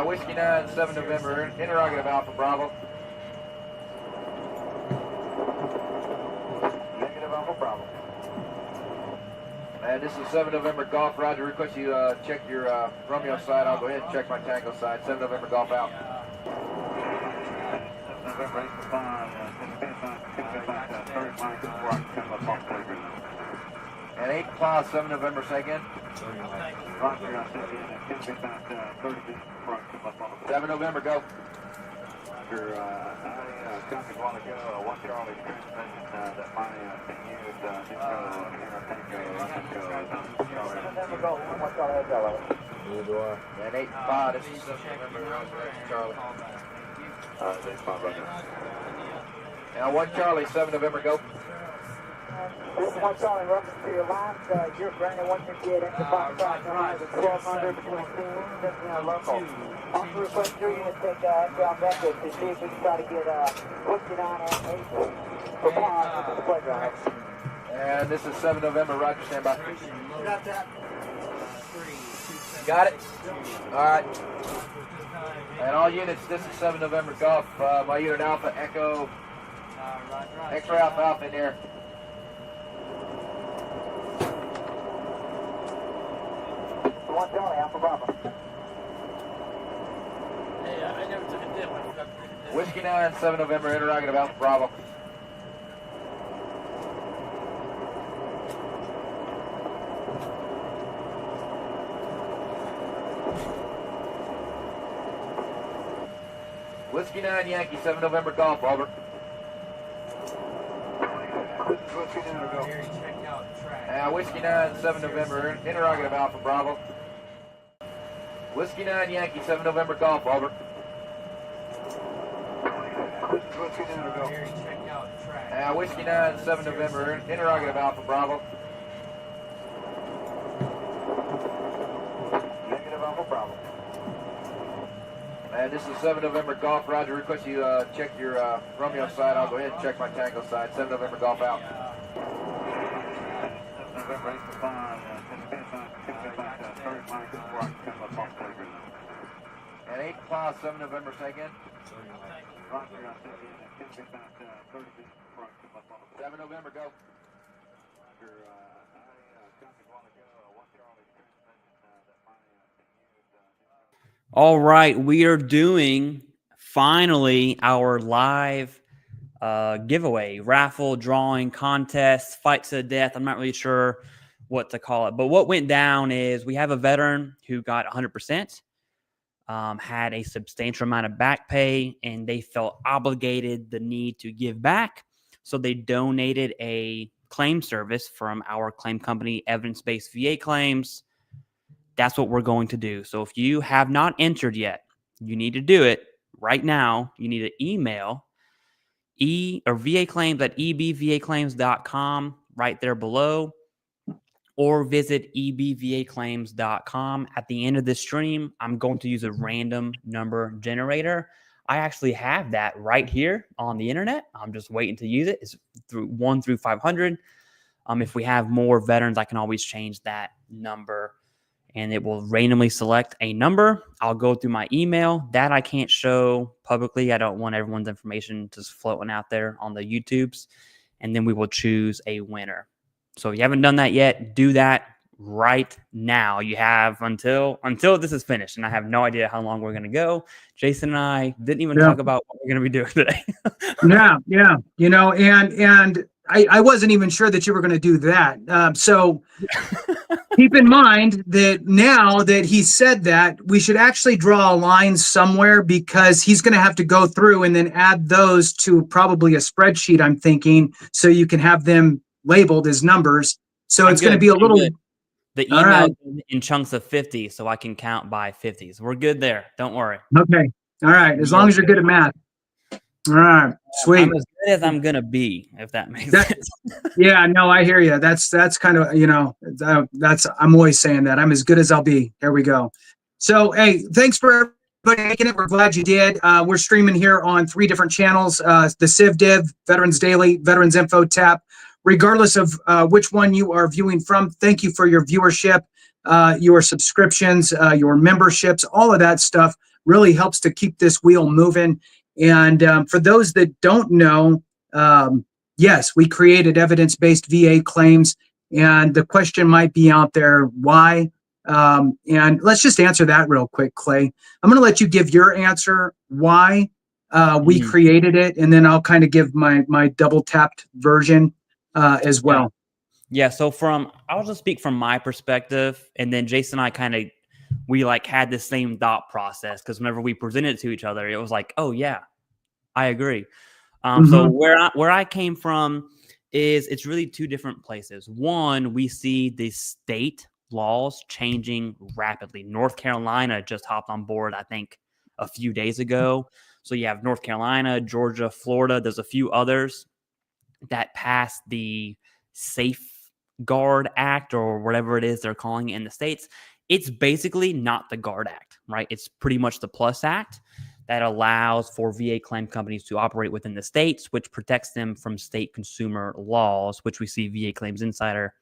Whiskey 9, 7 November, interrogative Alpha Bravo. Negative Alpha Bravo. And this is 7 November Golf, Roger. Request you check your Romeo side. I'll go ahead and check my Tango side. 7 November Golf out. 7 November 8 and 8 Class 7 November, say again. 7 November, go. And 8 5, this is 7 November, Charlie. Now 1 Charlie, 7 November, go. This is 1 Charlie, welcome to your last. You're Brandon 158 at the box side. With 1200 between teams, that's local. Also request your units take outbound records to see if we can try to get 59 and 8 for pause with the playground. And this is 7 November, Roger, stand by. Got that. Got it? Alright. And all units, this is 7 November Golf. My unit Alpha, Echo, X-ray Alpha, Alpha in there. One Charlie, Alpha Bravo. Hey, I never took a dip. Whiskey 9, 7 November, interrogative Alpha Bravo. Whiskey 9, Yankee, 7 November Golf, over. This is Whiskey 9, go. Whiskey 9, 7 November, interrogative Alpha Bravo. Whiskey 9, Yankee, 7 November Golf, over. This is Whiskey 9, go. Whiskey 9, 7 November, interrogative Alpha Bravo. Negative Alpha Bravo. And this is 7 November Golf, Roger. Request you check your Romeo side. I'll go ahead and check my Tango side. 7 November Golf out. 7 November 8 and 8 Class 7 November, say again. 7 November, go. All right, we are doing finally our live giveaway, raffle, drawing, contest, fight to the death. I'm not really sure what to call it, but what went down is we have a veteran who got 100%, had a substantial amount of back pay, and they felt obligated, the need to give back. So they donated a claim service from our claim company, Evidence-Based VA Claims. That's what we're going to do. So if you have not entered yet, you need to do it right now. You need to email VAClaims@ebvaclaims.com right there below, or visit ebvaclaims.com. At the end of this stream, I'm going to use a random number generator. I actually have that right here on the internet. I'm just waiting to use it. It's through 1 through 500. If we have more veterans, I can always change that number, and it will randomly select a number. I'll go through my email. That I can't show publicly. I don't want everyone's information just floating out there on the YouTubes. And then we will choose a winner. So if you haven't done that yet, do that right now. You have until this is finished. And I have no idea how long we're going to go. Jason and I didn't even talk about what we're going to be doing today. Yeah. You know, and I wasn't even sure that you were going to do that. So keep in mind that now that he said that, we should actually draw a line somewhere, because he's going to have to go through and then add those to probably a spreadsheet, I'm thinking, so you can have them labeled as numbers. So it's going to be a little... The email in chunks of 50, so I can count by 50s. We're good there. Don't worry. Okay. All right. As long as you're good at math. All right. Sweet. I'm as good as I'm going to be, if that makes sense. Yeah, no, I hear you. That's kind of, you know, I'm always saying that. I'm as good as I'll be. Here we go. So, hey, thanks for everybody making it. We're glad you did. We're streaming here on 3 different channels, the Civ Div, Veterans Daily, Veterans Info Tap. Regardless of which one you are viewing from, thank you for your viewership. your subscriptions, your memberships, all of that stuff really helps to keep this wheel moving. And for those that don't know, yes, we created evidence-based VA claims, and the question might be out there, why? And let's just answer that real quick, Clay. I'm going to let you give your answer, why we created it, and then I'll kind of give my double-tapped version as well. Yeah, so I'll just speak from my perspective, and then Jason and I we like had the same thought process, because whenever we presented it to each other, it was like, oh yeah, I agree. So where I came from is it's really two different places. One, we see the state laws changing rapidly. North Carolina just hopped on board, I think, a few days ago. So you have North Carolina, Georgia, Florida. There's a few others that passed the Safeguard Act, or whatever it is they're calling it in the States. It's basically not the GUARD Act, right? It's pretty much the Plus Act that allows for VA claim companies to operate within the states, which protects them from state consumer laws, which we see VA Claims Insider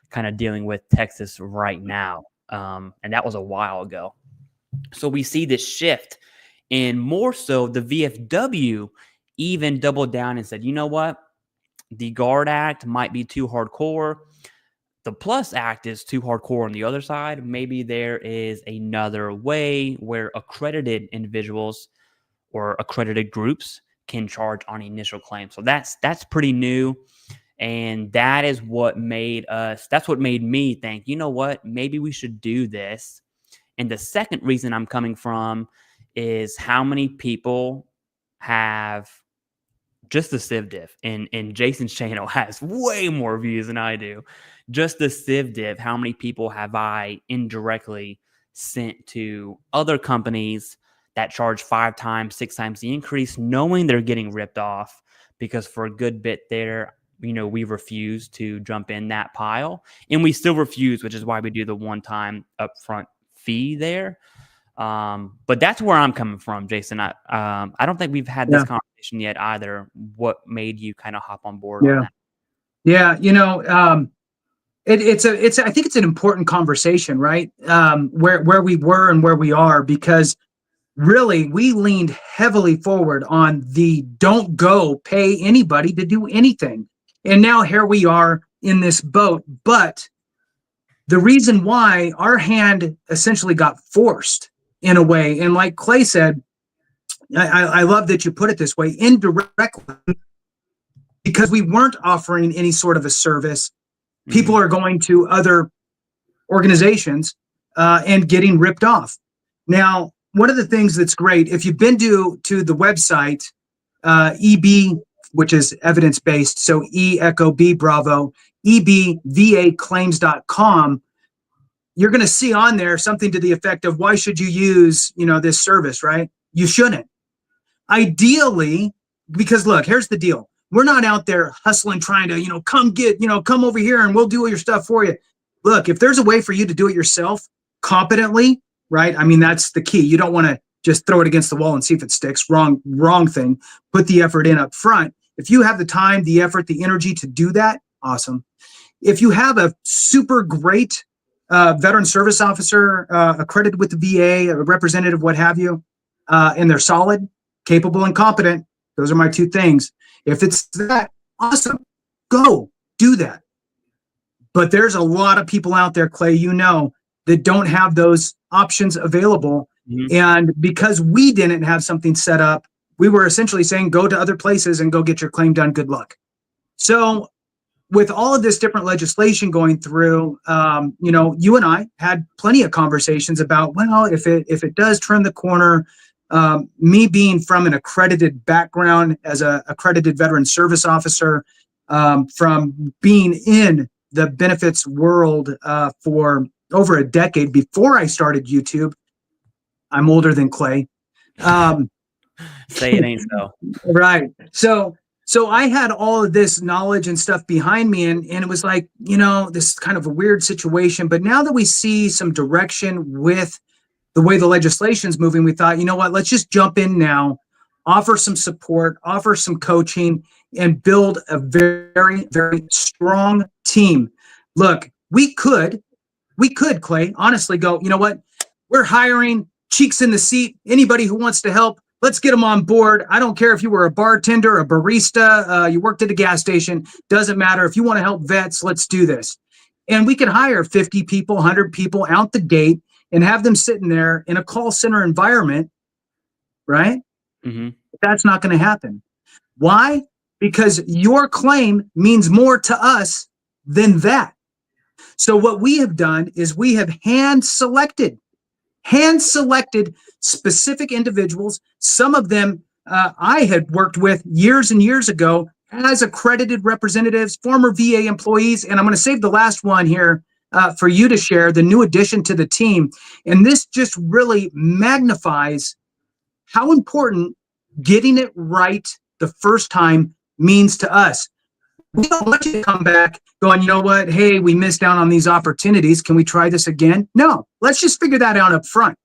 kind of dealing with Texas right now. And that was a while ago. So we see this shift, and more so the VFW even doubled down and said, you know what? The GUARD Act might be too hardcore. The Plus Act is too hardcore on the other side. Maybe there is another way where accredited individuals or accredited groups can charge on initial claims. So that's pretty new. And that is what made me think, you know what, maybe we should do this. And the second reason I'm coming from is how many people have just the CivDiff, and Jason's channel has way more views than I do. Just the CivDiff, how many people have I indirectly sent to other companies that charge 5 times, 6 times the increase, knowing they're getting ripped off, because for a good bit there, we refuse to jump in that pile, and we still refuse, which is why we do the one-time upfront fee there. But that's where I'm coming from, Jason. I don't think we've had this conversation yet either. What made you kind of hop on board on that? Yeah, I think it's an important conversation, right? Where we were and where we are, because really we leaned heavily forward on the don't go pay anybody to do anything. And now here we are in this boat. But the reason why our hand essentially got forced in a way, and like Clay said, I love that you put it this way, indirectly, because we weren't offering any sort of a service. People are going to other organizations and getting ripped off. Now, one of the things that's great, if you've been to the website, EB, which is evidence-based, so E Echo B Bravo, ebvaclaims.com, you're going to see on there something to the effect of, why should you use, this service, right? You shouldn't. Ideally, because look, here's the deal. We're not out there hustling, trying to, come over here and we'll do all your stuff for you. Look, if there's a way for you to do it yourself competently, right? I mean, that's the key. You don't want to just throw it against the wall and see if it sticks. Wrong thing. Put the effort in up front. If you have the time, the effort, the energy to do that, awesome. If you have a super great veteran service officer accredited with the VA, a representative, what have you, and they're solid, capable, and competent, those are my 2 things. If it's that, awesome, go do that. But there's a lot of people out there, Clay, that don't have those options available. And because we didn't have something set up, we were essentially saying, go to other places and go get your claim done. Good luck. So with all of this different legislation going through, you and I had plenty of conversations about, well, if it does turn the corner, me being from an accredited background as a accredited veteran service officer, from being in the benefits world for over a decade before I started YouTube. I'm older than Clay. Say it ain't so. Right. So I had all of this knowledge and stuff behind me, and it was like, this is kind of a weird situation. But now that we see some direction with the way the legislation's moving, we thought, you know what, let's just jump in now, offer some support, offer some coaching, and build a very, very strong team. Look, we could We could, Clay, honestly go, you know what? We're hiring cheeks in the seat. Anybody who wants to help, let's get them on board. I don't care if you were a bartender, a barista, you worked at a gas station, doesn't matter. If you want to help vets, let's do this. And we could hire 50 people, 100 people out the gate and have them sitting there in a call center environment, right? Mm-hmm. That's not going to happen. Why? Because your claim means more to us than that. So what we have done is we have hand selected specific individuals. Some of them I had worked with years and years ago as accredited representatives, former VA employees. And I'm going to save the last one here for you to share, the new addition to the team. And this just really magnifies how important getting it right the first time means to us. We don't want you to come back going, you know what? Hey, we missed out on these opportunities. Can we try this again? No, let's just figure that out up front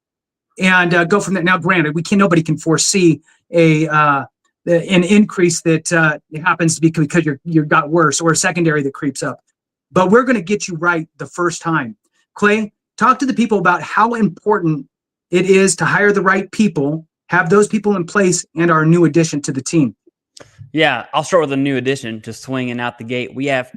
and go from there. Now, granted, nobody can foresee an increase that happens to be because you got worse or a secondary that creeps up. But we're going to get you right the first time. Clay, talk to the people about how important it is to hire the right people, have those people in place, and our new addition to the team. Yeah, I'll start with a new addition, just swinging out the gate. We have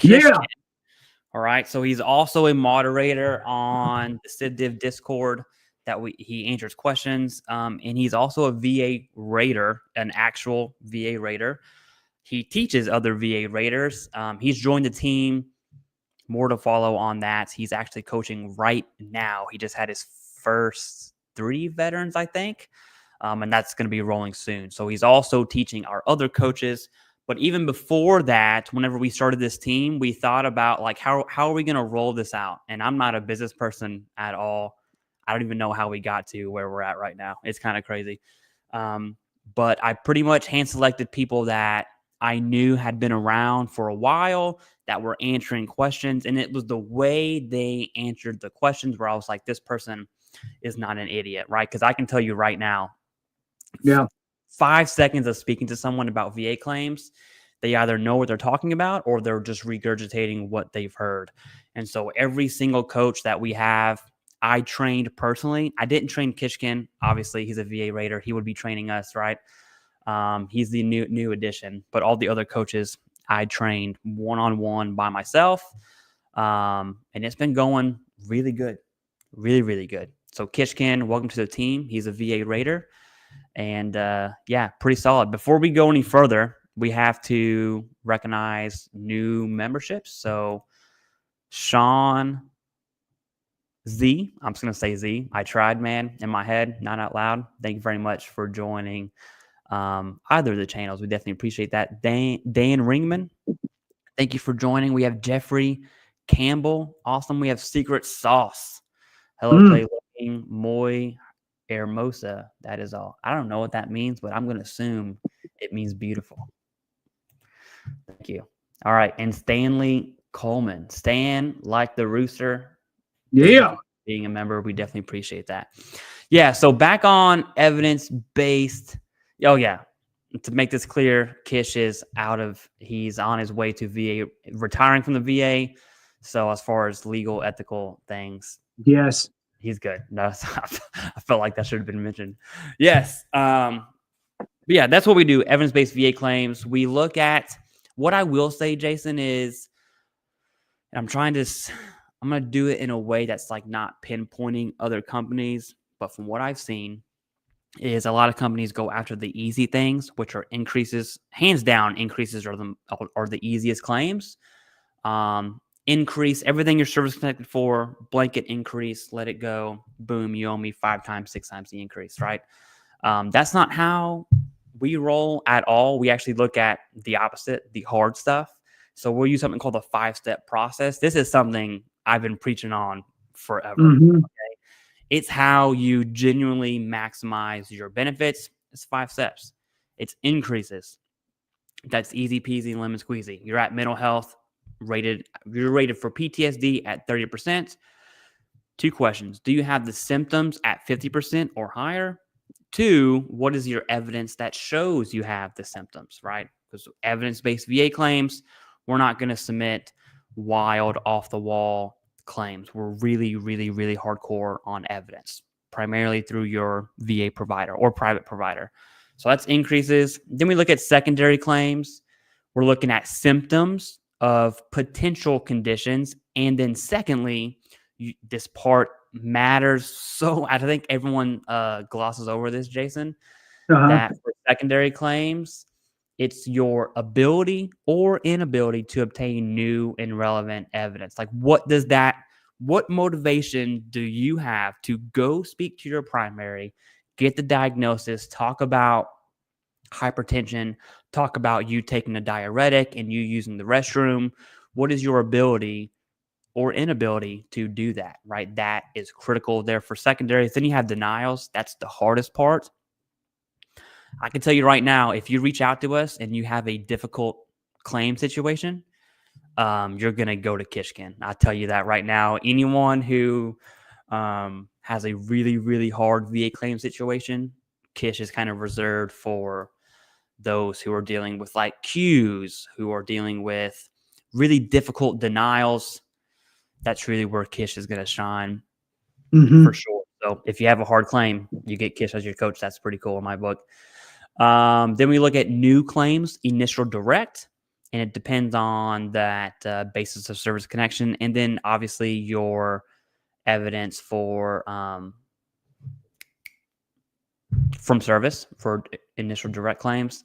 all right, so he's also a moderator on the CivDiv Discord that he answers questions, and he's also a VA rater, an actual VA rater. He teaches other VA raters. He's joined the team. More to follow on that. He's actually coaching right now. He just had his first 3 veterans, I think. And that's going to be rolling soon. So he's also teaching our other coaches. But even before that, whenever we started this team, we thought about like, how are we going to roll this out? And I'm not a business person at all. I don't even know how we got to where we're at right now. It's kind of crazy. But I pretty much hand selected people that I knew had been around for a while that were answering questions. And it was the way they answered the questions where I was like, this person is not an idiot, right? Because I can tell you right now, 5 seconds of speaking to someone about VA claims, they either know what they're talking about or they're just regurgitating what they've heard. And so every single coach that we have, I trained personally. I didn't train Kishkin. Obviously, he's a VA rater. He would be training us, right? He's the new addition. But all the other coaches, I trained one-on-one by myself. And it's been going really good. Really, really good. So Kishkin, welcome to the team. He's a VA rater. And yeah, pretty solid. Before we go any further, we have to recognize new memberships. So Sean Z, I'm just going to say Z. I tried, man, in my head, not out loud. Thank you very much for joining either of the channels. We definitely appreciate that. Dan Ringman, thank you for joining. We have Jeffrey Campbell. Awesome. We have Secret Sauce. Hello, Clay Looking, Moy Hermosa. That is all. I don't know what that means, but I'm going to assume it means beautiful. Thank you. All right. And Stanley Coleman. Stan, like the rooster. Yeah. Being a member, we definitely appreciate that. Yeah. So back on evidence-based. Oh, yeah. To make this clear, Kish is he's on his way to VA, retiring from the VA. So as far as legal, ethical things. Yes. He's good. No, I felt like that should have been mentioned. Yes. Yeah, that's what we do. Evidence-based VA claims. We look at what I will say, Jason, is I'm going to do it in a way that's like not pinpointing other companies. But from what I've seen is a lot of companies go after the easy things, which are increases. Hands down, increases are the easiest claims. Increase everything your service connected for, blanket increase, let it go, boom, you owe me 5 times, 6 times the increase, right? That's not how we roll at all. We actually look at the opposite, the hard stuff. So we'll use something called the 5-step process. This is something I've been preaching on forever. Mm-hmm. Okay? It's how you genuinely maximize your benefits. It's 5 steps. It's increases. That's easy peasy, lemon squeezy. You're at mental health. You're rated for PTSD at 30%. 2 questions. Do you have the symptoms at 50% or higher? 2, what is your evidence that shows you have the symptoms, right? Because evidence-based VA claims, we're not going to submit wild, off-the-wall claims were really, really, really hardcore on evidence, primarily through your VA provider or private provider. So that's increases. Then we look at secondary claims. We're looking at symptoms of potential conditions. And then secondly, this part matters. So I think everyone glosses over this, Jason, that for secondary claims, it's your ability or inability to obtain new and relevant evidence. Like, what motivation do you have to go speak to your primary, get the diagnosis, talk about hypertension, talk about you taking a diuretic and you using the restroom? What is your ability or inability to do that, right? That is critical there for secondaries. Then you have denials. That's the hardest part. I can tell you right now, if you reach out to us and you have a difficult claim situation, you're going to go to Kishkin. I'll tell you that right now. Anyone who has a really, really hard VA claim situation, Kish is kind of reserved for those who are dealing with like queues, who are dealing with really difficult denials. That's really where Kish is going to shine for sure. So if you have a hard claim, you get Kish as your coach. That's pretty cool in my book. Then we look at new claims, initial direct, and it depends on that basis of service connection. And then obviously your evidence for from service for initial direct claims.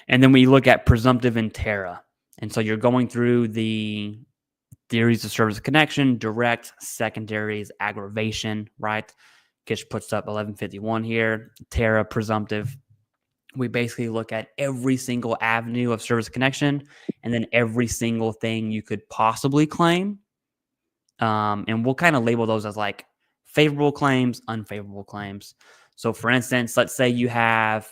And then we look at presumptive and terra. And so you're going through the theories of service connection, direct, secondaries, aggravation, right? Kish puts up 1151 here, terra, presumptive. We basically look at every single avenue of service connection and then every single thing you could possibly claim. And we'll kind of label those as like favorable claims, unfavorable claims. So for instance, let's say you want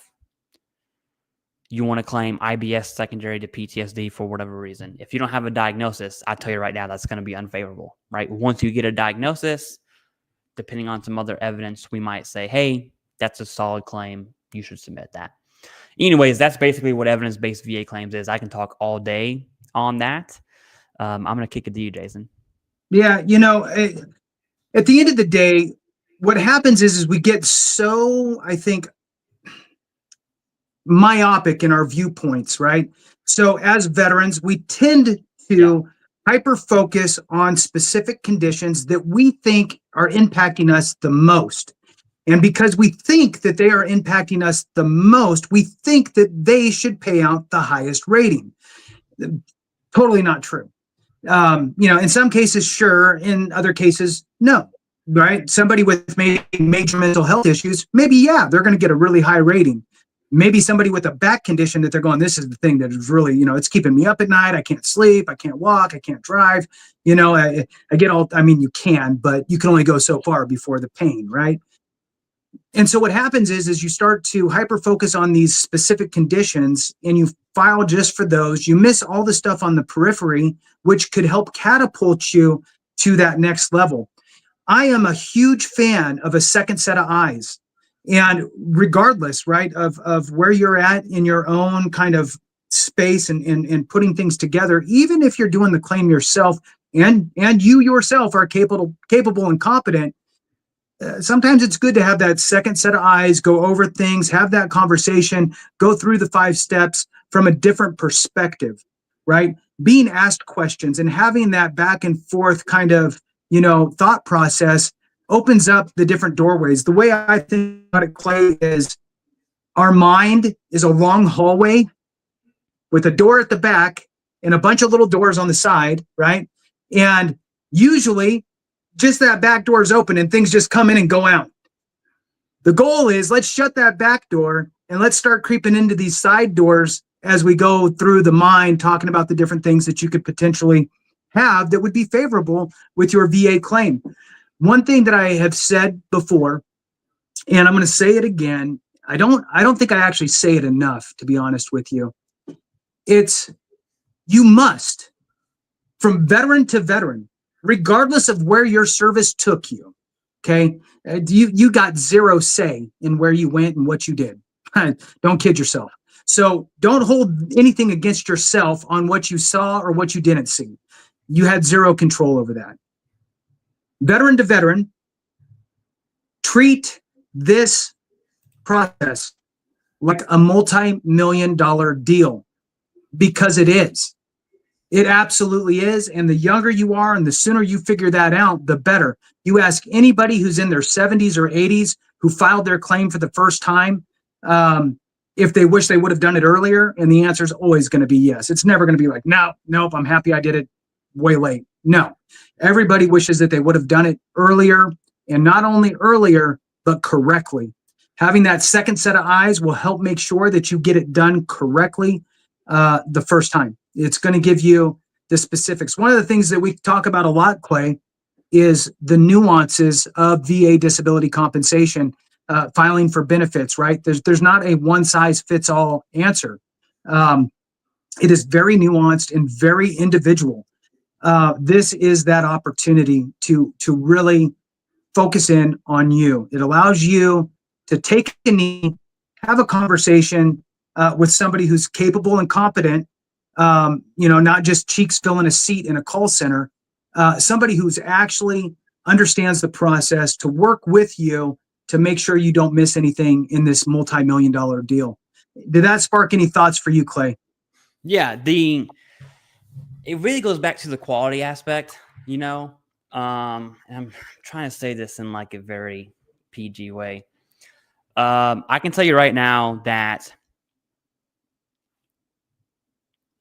to claim IBS secondary to PTSD for whatever reason. If you don't have a diagnosis, I tell you right now, that's going to be unfavorable, right? Once you get a diagnosis, depending on some other evidence, we might say, hey, that's a solid claim. You should submit that. Anyways, that's basically what evidence-based VA claims is. I can talk all day on that. I'm going to kick it to you, Jason. Yeah, at the end of the day, what happens is we get so, I think, myopic in our viewpoints, right? So as veterans, we tend to hyper-focus on specific conditions that we think are impacting us the most. And because we think that they are impacting us the most, we think that they should pay out the highest rating. Totally not true. In some cases, sure. In other cases, no, right? Somebody with maybe major mental health issues, maybe, yeah, they're going to get a really high rating. Maybe somebody with a back condition that they're going, this is the thing that is really, it's keeping me up at night. I can't sleep. I can't walk. I can't drive. I get all, you can, but you can only go so far before the pain, right? And so what happens is you start to hyper-focus on these specific conditions and you file just for those. You miss all the stuff on the periphery, which could help catapult you to that next level. I am a huge fan of a second set of eyes. And regardless, right, of where you're at in your own kind of space and putting things together, even if you're doing the claim yourself and you yourself are capable and competent, sometimes it's good to have that second set of eyes, go over things, have that conversation, go through the 5 steps from a different perspective, right? Being asked questions and having that back and forth kind of, thought process opens up the different doorways. The way I think about it, Clay, is our mind is a long hallway with a door at the back and a bunch of little doors on the side, right? And usually just that back door is open and things just come in and go out. The goal is let's shut that back door and let's start creeping into these side doors as we go through the mind, talking about the different things that you could potentially have that would be favorable with your VA claim. One thing that I have said before, and I'm going to say it again, I don't think I actually say it enough, to be honest with you. It's you must, from veteran to veteran, regardless of where your service took you, okay? You got zero say in where you went and what you did. Don't kid yourself. So don't hold anything against yourself on what you saw or what you didn't see. You had zero control over that. veteran to veteran, treat this process like a multi-million-dollar deal, because it is. It absolutely is. And the younger you are and the sooner you figure that out, the better. You ask anybody who's in their 70s or 80s who filed their claim for the first time, if they wish they would have done it earlier, and the answer is always going to be yes. It's never going to be like, no, nope, I'm happy I did it way late. No, everybody wishes that they would have done it earlier, and not only earlier, but correctly. Having that second set of eyes will help make sure that you get it done correctly the first time. It's going to give you the specifics. One of the things that we talk about a lot, Clay, is the nuances of VA disability compensation, filing for benefits, right? There's not a one-size-fits-all answer. It is very nuanced and very individual. This is that opportunity to really focus in on you. It allows you to take a knee, have a conversation with somebody who's capable and competent, not just cheeks filling a seat in a call center, somebody who's actually understands the process to work with you to make sure you don't miss anything in this multi-million-dollar deal. Did that spark any thoughts for you, Clay? Yeah, it really goes back to the quality aspect, and I'm trying to say this in like a very PG way. I can tell you right now that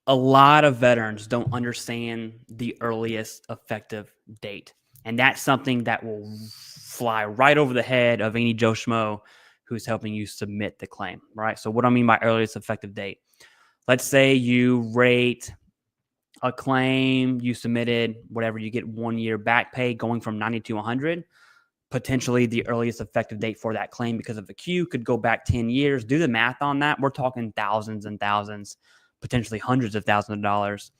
a lot of veterans don't understand the earliest effective date. And that's something that will fly right over the head of any Joe Schmo who's helping you submit the claim, right? So what I mean by earliest effective date, let's say you rate a claim, you submitted whatever, you get 1 year back pay going from 90 to 100. Potentially the earliest effective date for that claim because of the queue could go back 10 years. Do the math on that. We're talking thousands and thousands, potentially hundreds of thousands of dollars.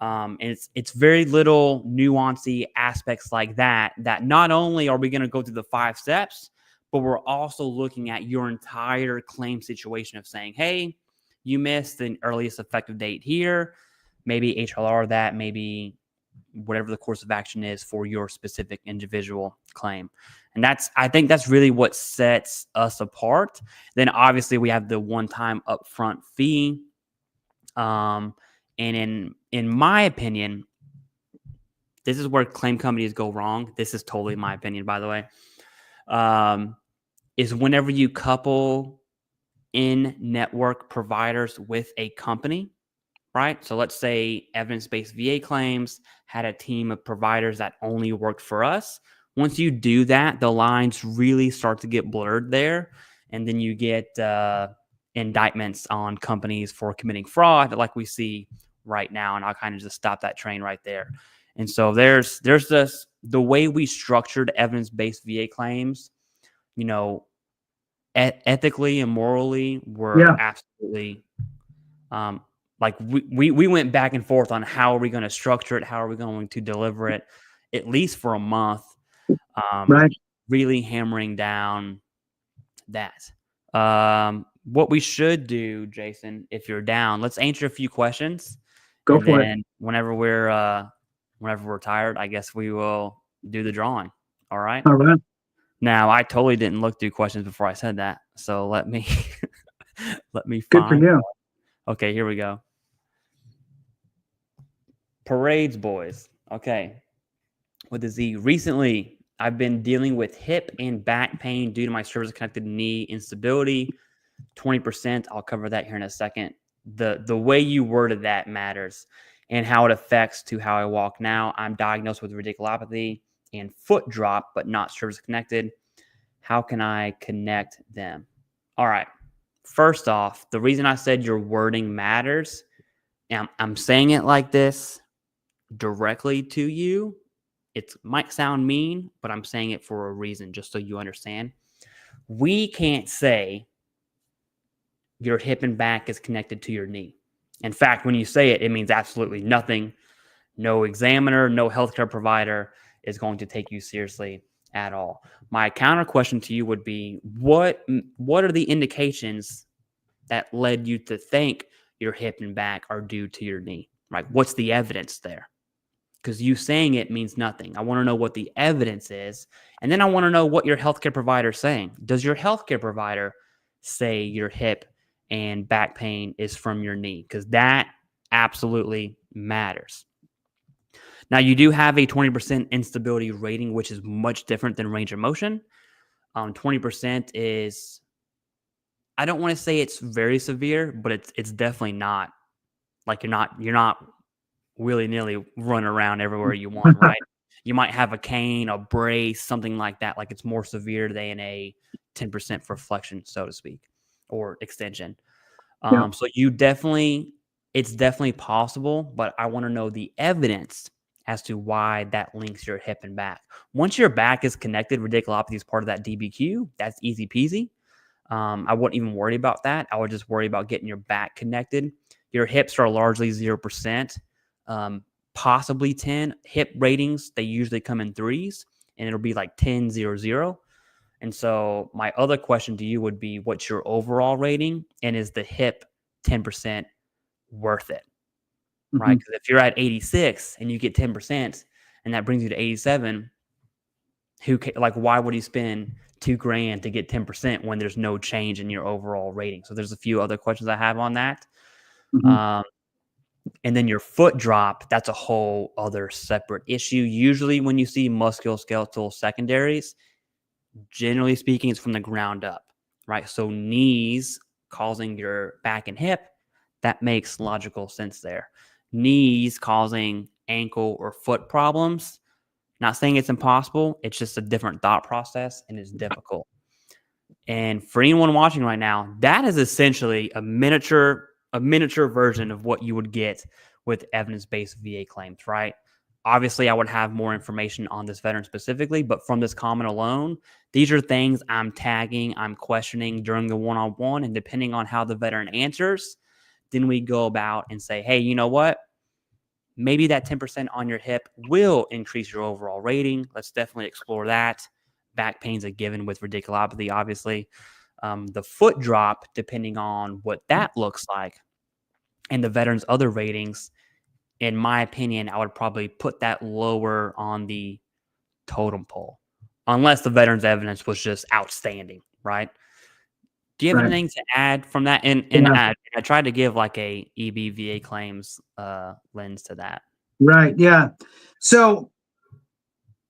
And it's very little nuancy aspects like that not only are we going to go through the 5 steps, but we're also looking at your entire claim situation of saying, hey, you missed the earliest effective date here, maybe HLR that, maybe whatever the course of action is for your specific individual claim. And I think that's really what sets us apart. Then obviously we have the one-time upfront fee. And in my opinion, this is where claim companies go wrong. This is totally my opinion, by the way, is whenever you couple in-network providers with a company, right? So let's say evidence-based VA claims had a team of providers that only worked for us. Once you do that, the lines really start to get blurred there. And then you get indictments on companies for committing fraud like we see right now. And I'll kind of just stop that train right there. And so there's this, the way we structured evidence-based VA claims, ethically and morally were absolutely like we went back and forth on how are we going to structure it, how are we going to deliver it, at least for a month, Right. really hammering down that. What we should do, Jason, if you're down, let's answer a few questions. Go for it. And whenever we're tired, I guess we will do the drawing. All right. All right. Now, I totally didn't look through questions before I said that, so let me Good for find. you. Okay, here we go. Parades, boys. Okay. With the Z. Recently, I've been dealing with hip and back pain due to my service-connected knee instability. 20%. I'll cover that here in a second. The way you worded that matters and how it affects to how I walk now. I'm diagnosed with radiculopathy and foot drop, but not service-connected. How can I connect them? All right. First off, the reason I said your wording matters, and I'm saying it like this directly to you. It might sound mean, but I'm saying it for a reason, just so you understand. We can't say your hip and back is connected to your knee. In fact, when you say it, it means absolutely nothing. No examiner, no healthcare provider is going to take you seriously at all. My counter question to you would be, what are the indications that led you to think your hip and back are due to your knee? Right? What's the evidence there? because you saying it means nothing. I want to know what the evidence is. And then I want to know what your healthcare provider is saying. Does your healthcare provider say your hip and back pain is from your knee? Because that absolutely matters. Now, you do have a 20% instability rating, which is much different than range of motion. 20% is, I don't want to say it's very severe, but it's definitely not like you're not willy-nilly running around everywhere you want, right? You might have a cane, a brace, something like that. Like it's more severe than a 10% for flexion, so to speak, or extension. Yeah. So it's definitely possible, but I want to know the evidence as to why that links your hip and back. Once your back is connected, radiculopathy is part of that DBQ. That's easy peasy. I wouldn't even worry about that. I would just worry about getting your back connected. Your hips are largely 0%, possibly 10. Hip ratings, they usually come in 3s, and it'll be like 10, 0, 0. And so my other question to you would be, what's your overall rating? And is the hip 10% worth it? Right? Because if you're at 86 and you get 10% and that brings you to 87, why would you spend $2,000 to get 10% when there's no change in your overall rating? So there's a few other questions I have on that. And then your foot drop, that's a whole other separate issue. Usually when you see musculoskeletal secondaries, generally speaking, it's from the ground up, right? So knees causing your back and hip, that makes logical sense there. Knees causing ankle or foot problems, not saying it's impossible. It's just a different thought process and it's difficult. And for anyone watching right now, that is essentially a miniature version of what you would get with evidence-based VA claims, right? Obviously, I would have more information on this veteran specifically, but from this comment alone, these are things I'm tagging, I'm questioning during the one-on-one, and depending on how the veteran answers, then we go about and say, hey, you know what? Maybe that 10% on your hip will increase your overall rating. Let's definitely explore that. Back pain's a given with radiculopathy, obviously. The foot drop, depending on what that looks like, and the veteran's other ratings, in my opinion, I would probably put that lower on the totem pole, unless the veteran's evidence was just outstanding, right? Do you have anything to add from that? And I tried to give like a EBVA claims lens to that. Right. Yeah. So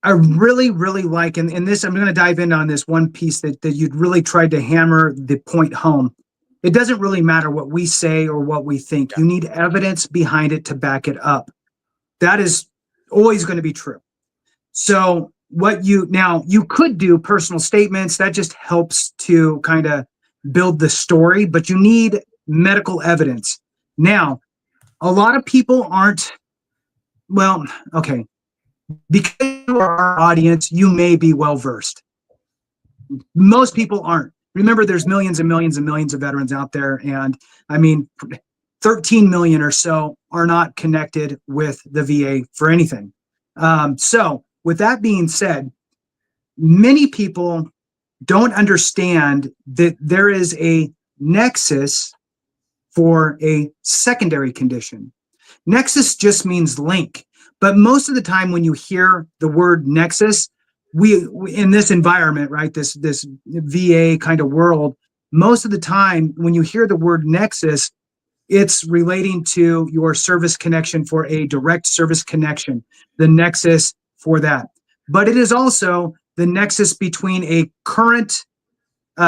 I really, really like, and this, I'm going to dive in on this one piece that you'd really tried to hammer the point home. It doesn't really matter what we say or what we think. You need evidence behind it to back it up. That is always going to be true. So you could do personal statements. That just helps to kind of build the story, but you need medical evidence. Now, a lot of people aren't, well, okay, because you are our audience, you may be well-versed. Most people aren't. Remember, there's millions and millions and millions of veterans out there, and I mean, 13 million or so are not connected with the VA for anything. So with that being said, many people don't understand that there is a nexus for a secondary condition. Nexus just means link. But most of the time when you hear the word nexus, we in this environment, right, this VA kind of world, most of the time when you hear the word nexus, it's relating to your service connection for a direct service connection, the nexus for that. But it is also the nexus between a current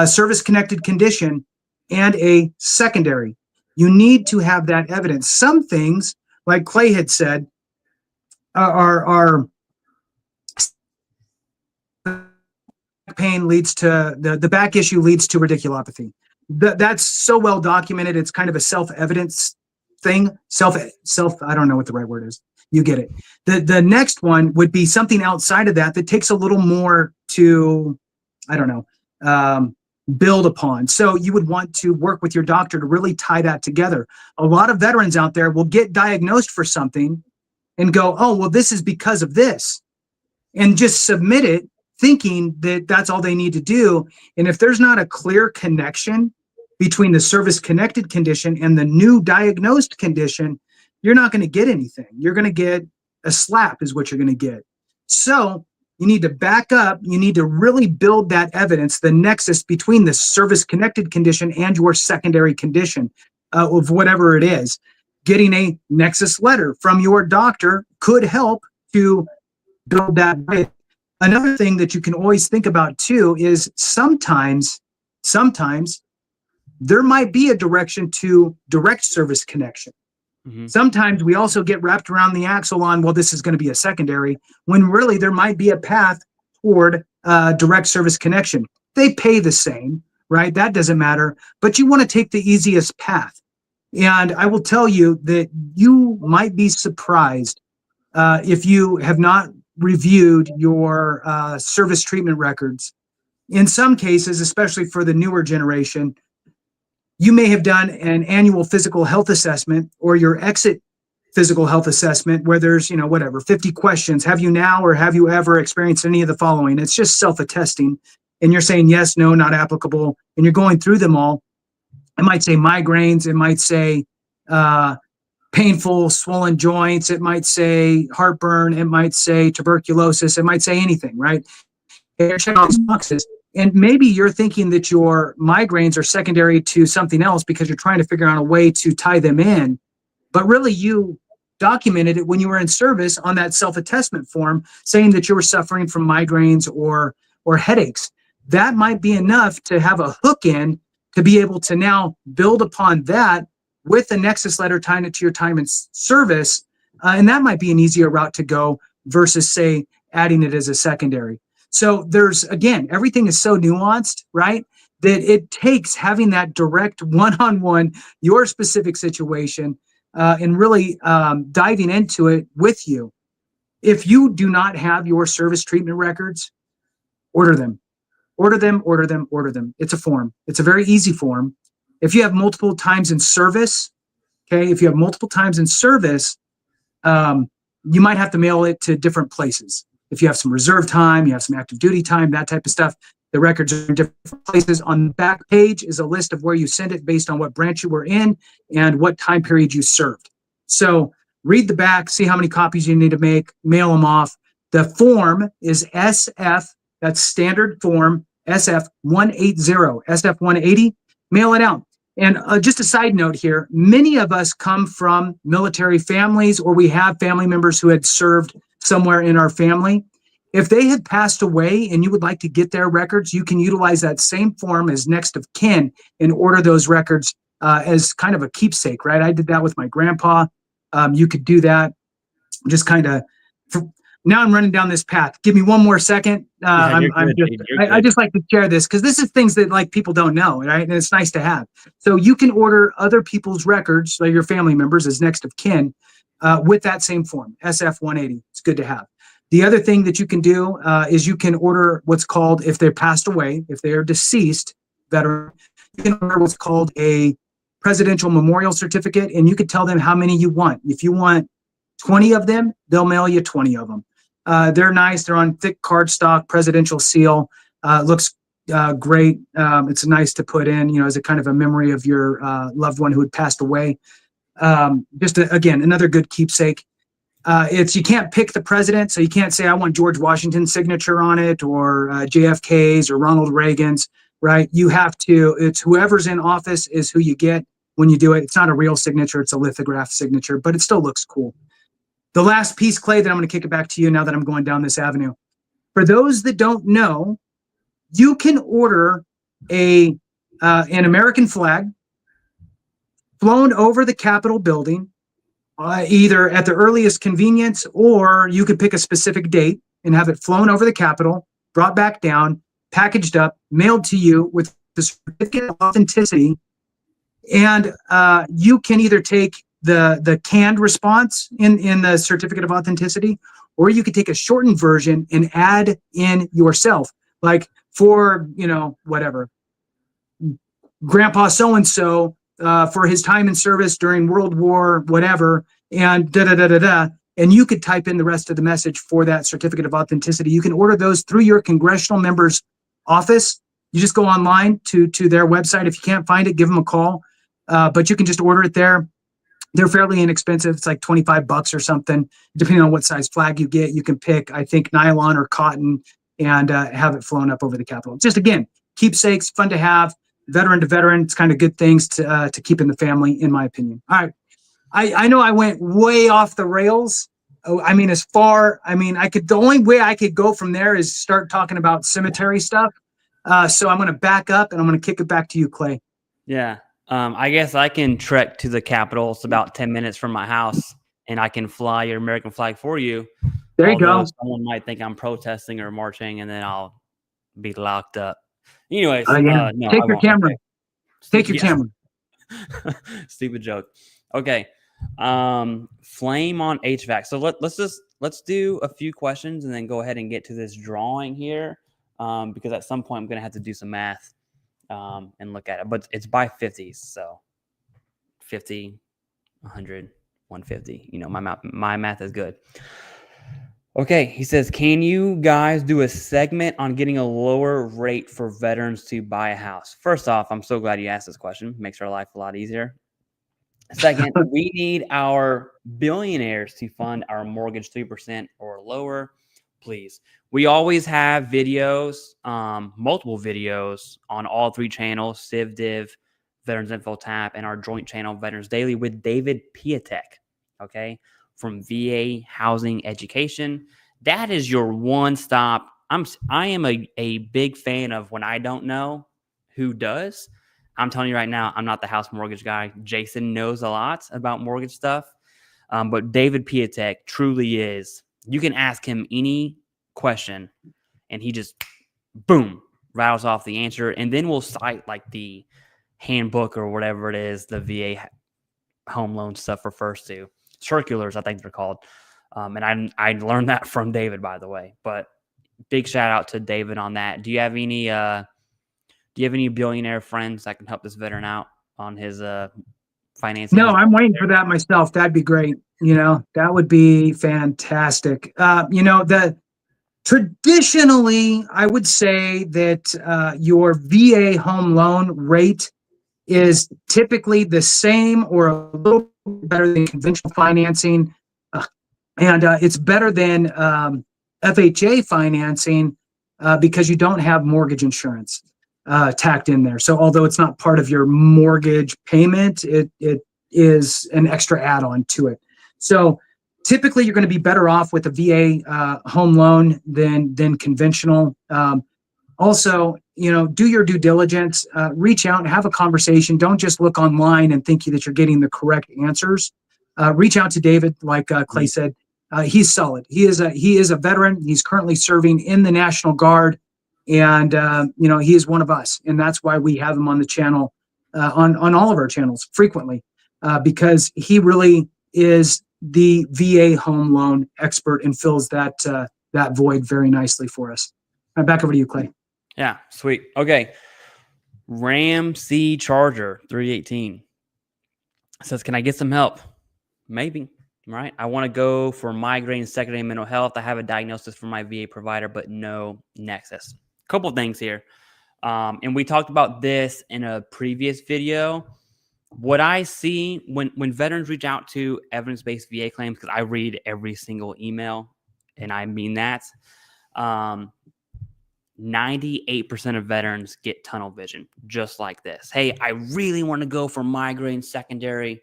service-connected condition and a secondary. You need to have that evidence. Some things, like Clay had said, are pain leads to the back issue leads to radiculopathy. That's so well documented. It's kind of a self-evidence thing. I don't know what the right word is. You get it. The next one would be something outside of that takes a little more to, I don't know, build upon. So you would want to work with your doctor to really tie that together. A lot of veterans out there will get diagnosed for something and go, oh, well, this is because of this, and just submit it thinking that that's all they need to do. And if there's not a clear connection between the service-connected condition and the new diagnosed condition, you're not going to get anything. You're going to get a slap is what you're going to get. So you need to back up. You need to really build that evidence, the nexus between the service-connected condition and your secondary condition of whatever it is. Getting a Nexus letter from your doctor could help to build that bridge. Another thing that you can always think about too is sometimes there might be a direction to direct service connection. Sometimes we also get wrapped around the axle on, well, this is going to be a secondary, when really there might be a path toward direct service connection. They pay the same, right? That doesn't matter, but you want to take the easiest path. And I will tell you that you might be surprised if you have not reviewed your service treatment records. In some cases, especially for the newer generation, you may have done an annual physical health assessment or your exit physical health assessment where there's, 50 questions. Have you now or have you ever experienced any of the following? It's just self-attesting. And you're saying yes, no, not applicable. And you're going through them all. It might say migraines. It might say painful, swollen joints. It might say heartburn. It might say tuberculosis. It might say anything, right? And you're checking all these boxes. And maybe you're thinking that your migraines are secondary to something else because you're trying to figure out a way to tie them in. But really, you documented it when you were in service on that self-attestment form saying that you were suffering from migraines or headaches. That might be enough to have a hook in to be able to now build upon that with a Nexus letter tying it to your time in service. And that might be an easier route to go versus, say, adding it as a secondary. So there's, again, everything is so nuanced, right? That it takes having that direct one-on-one, your specific situation, and really diving into it with you. If you do not have your service treatment records, order them. Order them, order them, order them. It's a form. It's a very easy form. If you have multiple times in service, okay, if you have multiple times in service, you might have to mail it to different places. If you have some reserve time, you have some active duty time, that type of stuff, the records are in different places. On the back page is a list of where you send it based on what branch you were in and what time period you served. So read the back, see how many copies you need to make, mail them off. The form is SF, that's standard form, SF180, SF180, mail it out. And just a side note here, many of us come from military families or we have family members who had served somewhere in our family. If they had passed away and you would like to get their records, you can utilize that same form as next of kin and order those records as kind of a keepsake, right? I did that with my grandpa. You could do that. Just kind of, now I'm running down this path. Give me one more second. I just like to share this because this is things that like people don't know, right? And it's nice to have. So you can order other people's records, like your family members as next of kin, with that same form, SF180. It's good to have. The other thing that you can do is you can order what's called, if they're passed away, if they are deceased veteran, you can order what's called a presidential memorial certificate, and you can tell them how many you want. If you want 20 of them, they'll mail you 20 of them. They're nice. They're on thick cardstock, presidential seal. Looks great. It's nice to put in, as a kind of a memory of your loved one who had passed away. Again, another good keepsake. You can't pick the president, so you can't say I want George Washington's signature on it or JFK's or Ronald Reagan's, right? You have to, it's whoever's in office is who you get when you do it. It's not a real signature, it's a lithograph signature, but it still looks cool. The last piece, Clay, that I'm going to kick it back to you now that I'm going down this avenue. For those that don't know, you can order an American flag flown over the Capitol building, either at the earliest convenience, or you could pick a specific date and have it flown over the Capitol, brought back down, packaged up, mailed to you with the certificate of authenticity. And you can either take the canned response in the certificate of authenticity, or you could take a shortened version and add in yourself, like for, whatever, Grandpa so-and-so, for his time in service during World War, whatever, and da-da-da-da-da. And you could type in the rest of the message for that certificate of authenticity. You can order those through your congressional member's office. You just go online to their website. If you can't find it, give them a call. But you can just order it there. They're fairly inexpensive. It's like $25 or something, depending on what size flag you get. You can pick, I think, nylon or cotton and have it flown up over the Capitol. Just again, keepsakes, fun to have, veteran to veteran. It's kind of good things to keep in the family, in my opinion. All right. I know I went way off the rails. Oh, I mean, the only way I could go from there is start talking about cemetery stuff. So I'm going to back up and I'm going to kick it back to you, Clay. Yeah. I guess I can trek to the Capitol. It's about 10 minutes from my house, and I can fly your American flag for you. There you go. Someone might think I'm protesting or marching, and then I'll be locked up. Anyways, Yeah. no, Take your camera. Okay. Take your camera. Stupid joke. Okay. Flame on HVAC. So let's do a few questions and then go ahead and get to this drawing here. Because at some point I'm going to have to do some math and look at it, but it's by 50s. So 50, 100, 150, my math is good. Okay. He says, can you guys do a segment on getting a lower rate for veterans to buy a house? First off, I'm so glad you asked this question. Makes our life a lot easier. Second, we need our billionaires to fund our mortgage 3% or lower. Please. We always have videos, multiple videos on all 3 channels, Civ Div, Veterans Info Tap, and our joint channel, Veterans Daily, with David Piatek, okay, from VA Housing Education. That is your one-stop. I am a big fan of when I don't know who does. I'm telling you right now, I'm not the house mortgage guy. Jason knows a lot about mortgage stuff, but David Piatek truly is. You can ask him any question, and he just, boom, rattles off the answer. And then we'll cite like the handbook or whatever it is the VA home loan stuff refers to. Circulars, I think they're called. And I learned that from David, by the way. But big shout out to David on that. Do you have any billionaire friends that can help this veteran out on his financing? No, I'm waiting for that myself. That'd be great. That would be fantastic. Traditionally, I would say that your VA home loan rate is typically the same or a little better than conventional financing. And it's better than FHA financing because you don't have mortgage insurance tacked in there. So although it's not part of your mortgage payment, it is an extra add-on to it. So typically you're going to be better off with a VA home loan than conventional. Also, do your due diligence, reach out and have a conversation. Don't just look online and think that you're getting the correct answers. Reach out to David, like Clay said. He's solid. He is a veteran. He's currently serving in the National Guard. And, he is one of us. And that's why we have him on the channel, on all of our channels frequently, because he really is the VA home loan expert and fills that void very nicely for us. Back over to you, Clay. Yeah, sweet. Okay. Ram C Charger 318 says, can I get some help? Maybe. Right. I want to go for migraine, secondary mental health. I have a diagnosis from my VA provider, but no nexus. Couple things here. And we talked about this in a previous video. What I see when veterans reach out to evidence-based VA claims, because I read every single email, and I mean that, 98% of veterans get tunnel vision, just like this. Hey, I really want to go for migraine secondary.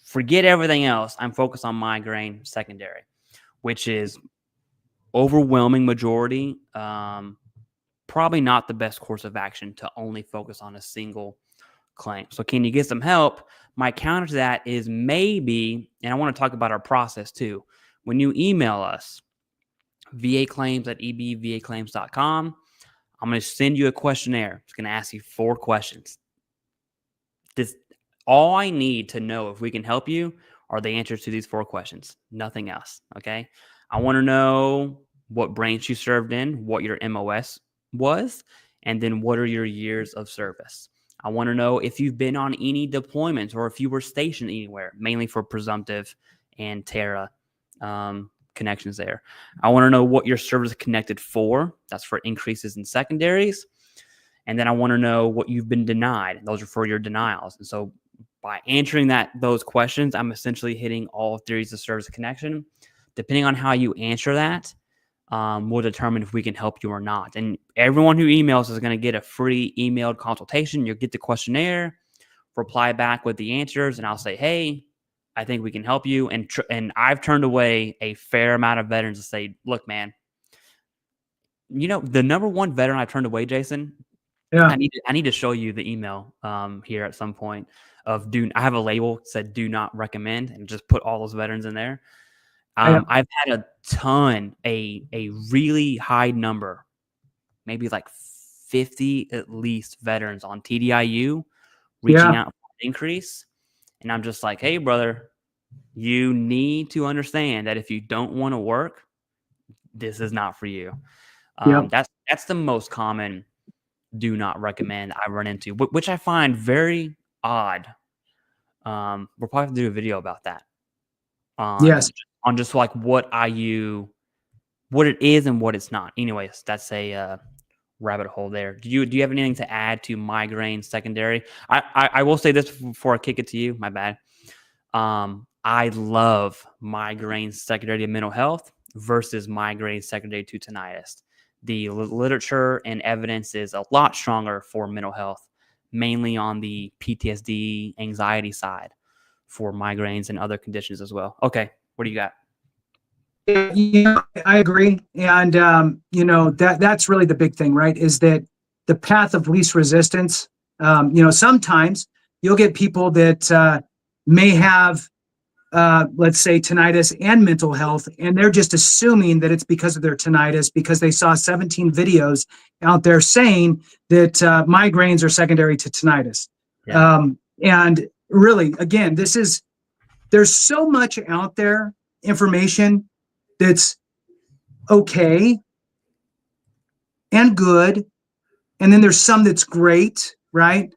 Forget everything else. I'm focused on migraine secondary, which is overwhelming majority. Probably not the best course of action to only focus on a single claim. So can you get some help? My counter to that is maybe, and I want to talk about our process too. When you email us, vaclaims@ebvaclaims.com, I'm going to send you a questionnaire. It's going to ask you 4 questions. All I need to know if we can help you are the answers to these 4 questions. Nothing else. Okay. I want to know what branch you served in, what your MOS was, and then what are your years of service. I want to know if you've been on any deployments or if you were stationed anywhere, mainly for presumptive and Terra connections there. I want to know what your service connected for. That's for increases in secondaries. And then I want to know what you've been denied. Those are for your denials. And so by answering those questions, I'm essentially hitting all theories of service connection. Depending on how you answer that, will determine if we can help you or not. And everyone who emails is going to get a free emailed consultation. You'll get the questionnaire, reply back with the answers, and I'll say, hey, I think we can help you. And I've turned away a fair amount of veterans to say, look, man, the number one veteran I turned away, Jason, Yeah. I need to show you the email here at some point of I have a label that said do not recommend, and just put all those veterans in there. I've had a ton, a really high number, maybe like 50 at least veterans on TDIU reaching out for an increase. And I'm just like, hey, brother, you need to understand that if you don't want to work, this is not for you. That's the most common do not recommend I run into, which I find very odd. We'll probably have to do a video about that. On just like what it is and what it's not. Anyways, that's a rabbit hole there. Do you have anything to add to migraine secondary? I will say this before I kick it to you. My bad. I love migraine secondary to mental health versus migraine secondary to tinnitus. The literature and evidence is a lot stronger for mental health, mainly on the PTSD, anxiety side for migraines and other conditions as well. Okay, what do you got? Yeah, I agree. And, that's really the big thing, right? Is that the path of least resistance. Sometimes you'll get people that may have, let's say, tinnitus and mental health, and they're just assuming that it's because of their tinnitus because they saw 17 videos out there saying that migraines are secondary to tinnitus. Yeah. And really, again, there's so much out there, information that's okay and good, and then there's some that's great, right?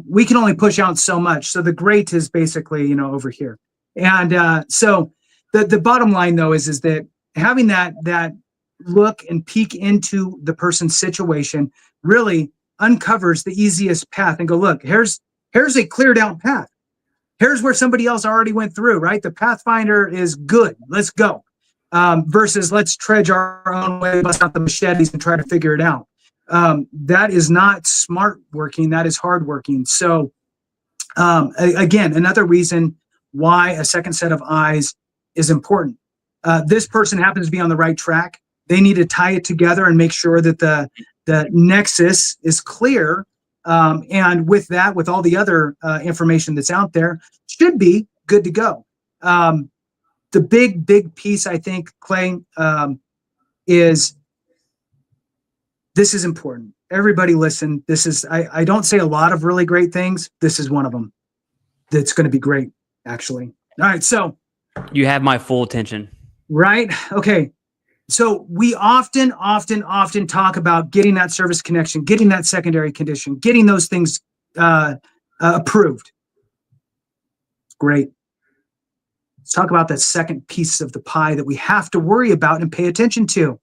We can only push out so much. So the great is basically, over here. And so the bottom line, though, is that having that look and peek into the person's situation really uncovers the easiest path and go, look, here's a cleared out path. Here's where somebody else already went through, right? The Pathfinder is good. Let's go. Versus let's trudge our own way, bust out the machetes and try to figure it out. That is not smart working. That is hard working. So again, another reason why a second set of eyes is important. This person happens to be on the right track. They need to tie it together and make sure that the nexus is clear. And with that, with all the other information that's out there, should be good to go. The big piece, I think, Clay, is this is important. Everybody listen. This is, I don't say a lot of really great things. This is one of them that's going to be great, actually. All right, so. You have my full attention. Right? Okay. So we often talk about getting that service connection, getting that secondary condition, getting those things approved. Great. Let's talk about that second piece of the pie that we have to worry about and pay attention to.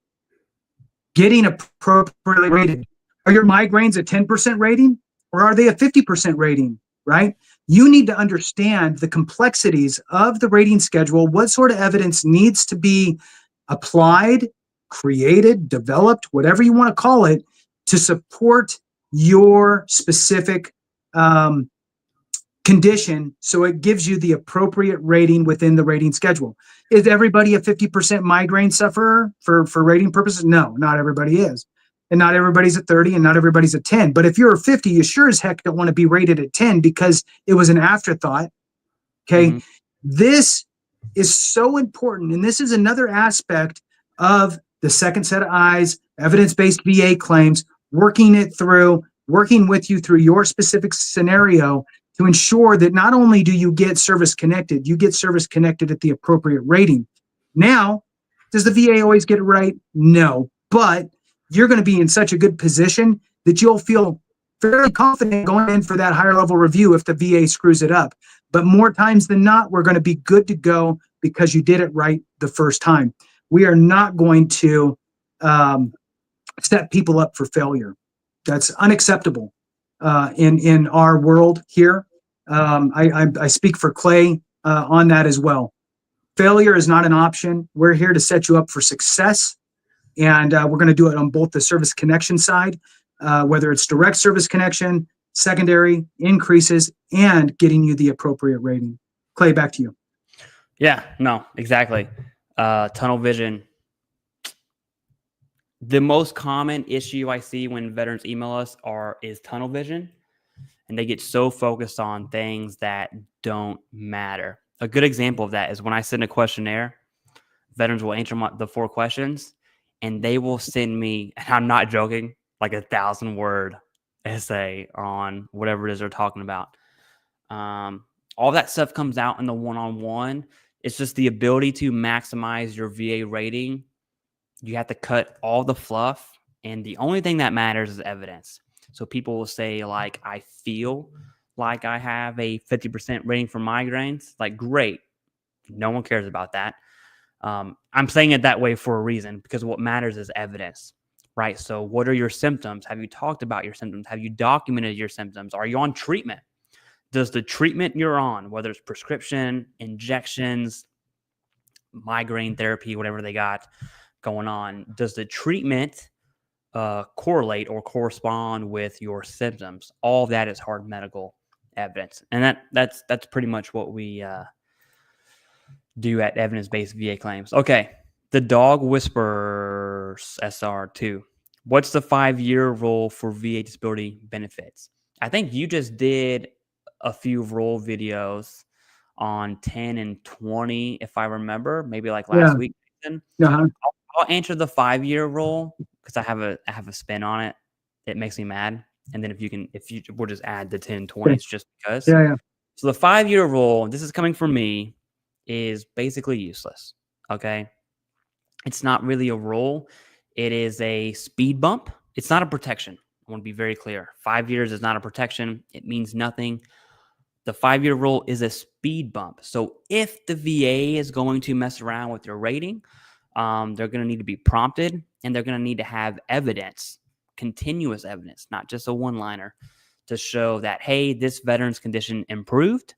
Getting appropriately rated. Are your migraines a 10% rating or are they a 50% rating, right? You need to understand the complexities of the rating schedule, what sort of evidence needs to be applied, created, developed, whatever you want to call it, to support your specific condition, so it gives you the appropriate rating within the rating schedule. Is everybody a 50% migraine sufferer for rating purposes? No, not everybody is. And not everybody's at 30 and not everybody's at 10. But if you're a 50, you sure as heck don't want to be rated at 10 because it was an afterthought. Okay. Mm-hmm. This is so important. And this is another aspect of the second set of eyes, evidence-based VA claims, working it through, working with you through your specific scenario to ensure that not only do you get service connected, you get service connected at the appropriate rating. Now, does the VA always get it right? No, but you're going to be in such a good position that you'll feel fairly confident going in for that higher level review if the VA screws it up. But more times than not, we're going to be good to go because you did it right the first time. We are not going to set people up for failure. That's unacceptable in our world here. I speak for Clay on that as well. Failure is not an option. We're here to set you up for success. And we're going to do it on both the service connection side, whether it's direct service connection, secondary, increases, and getting you the appropriate rating. Clay, back to you. Yeah, no, exactly. Tunnel vision. The most common issue I see when veterans email us is tunnel vision, and they get so focused on things that don't matter. A good example of that is when I send a questionnaire, veterans will answer the 4 questions, and they will send me, and I'm not joking, like 1,000-word essay on whatever it is they're talking about. All that stuff comes out in the one-on-one. It's just the ability to maximize your VA rating. You have to cut all the fluff, and the only thing that matters is evidence. So people will say, like, I feel like I have a 50% rating for migraines. Like, great. No one cares about that. I'm saying it that way for a reason, because what matters is evidence, right? So what are your symptoms? Have you talked about your symptoms? Have you documented your symptoms? Are you on treatment? Does the treatment you're on, whether it's prescription, injections, migraine therapy, whatever they got going on, does the treatment correlate or correspond with your symptoms? All of that is hard medical evidence. And that's pretty much what we do at evidence-based VA claims. Okay, the dog whispers SR2. What's the 5-year rule for VA disability benefits? I think you just did a few rule videos on 10 and 20, if I remember, maybe like last week. Uh-huh. I'll answer the 5-year rule because I have a spin on it. It makes me mad. And then we'll just add the 10, 20s just because. Yeah. So the 5-year rule, this is coming from me, is basically useless. Okay. It's not really a rule. It is a speed bump. It's not a protection. I want to be very clear. 5 years is not a protection. It means nothing. The 5-year rule is a speed bump. So if the VA is going to mess around with your rating, they're going to need to be prompted, and they're going to need to have evidence, continuous evidence, not just a one-liner, to show that, hey, this veteran's condition improved.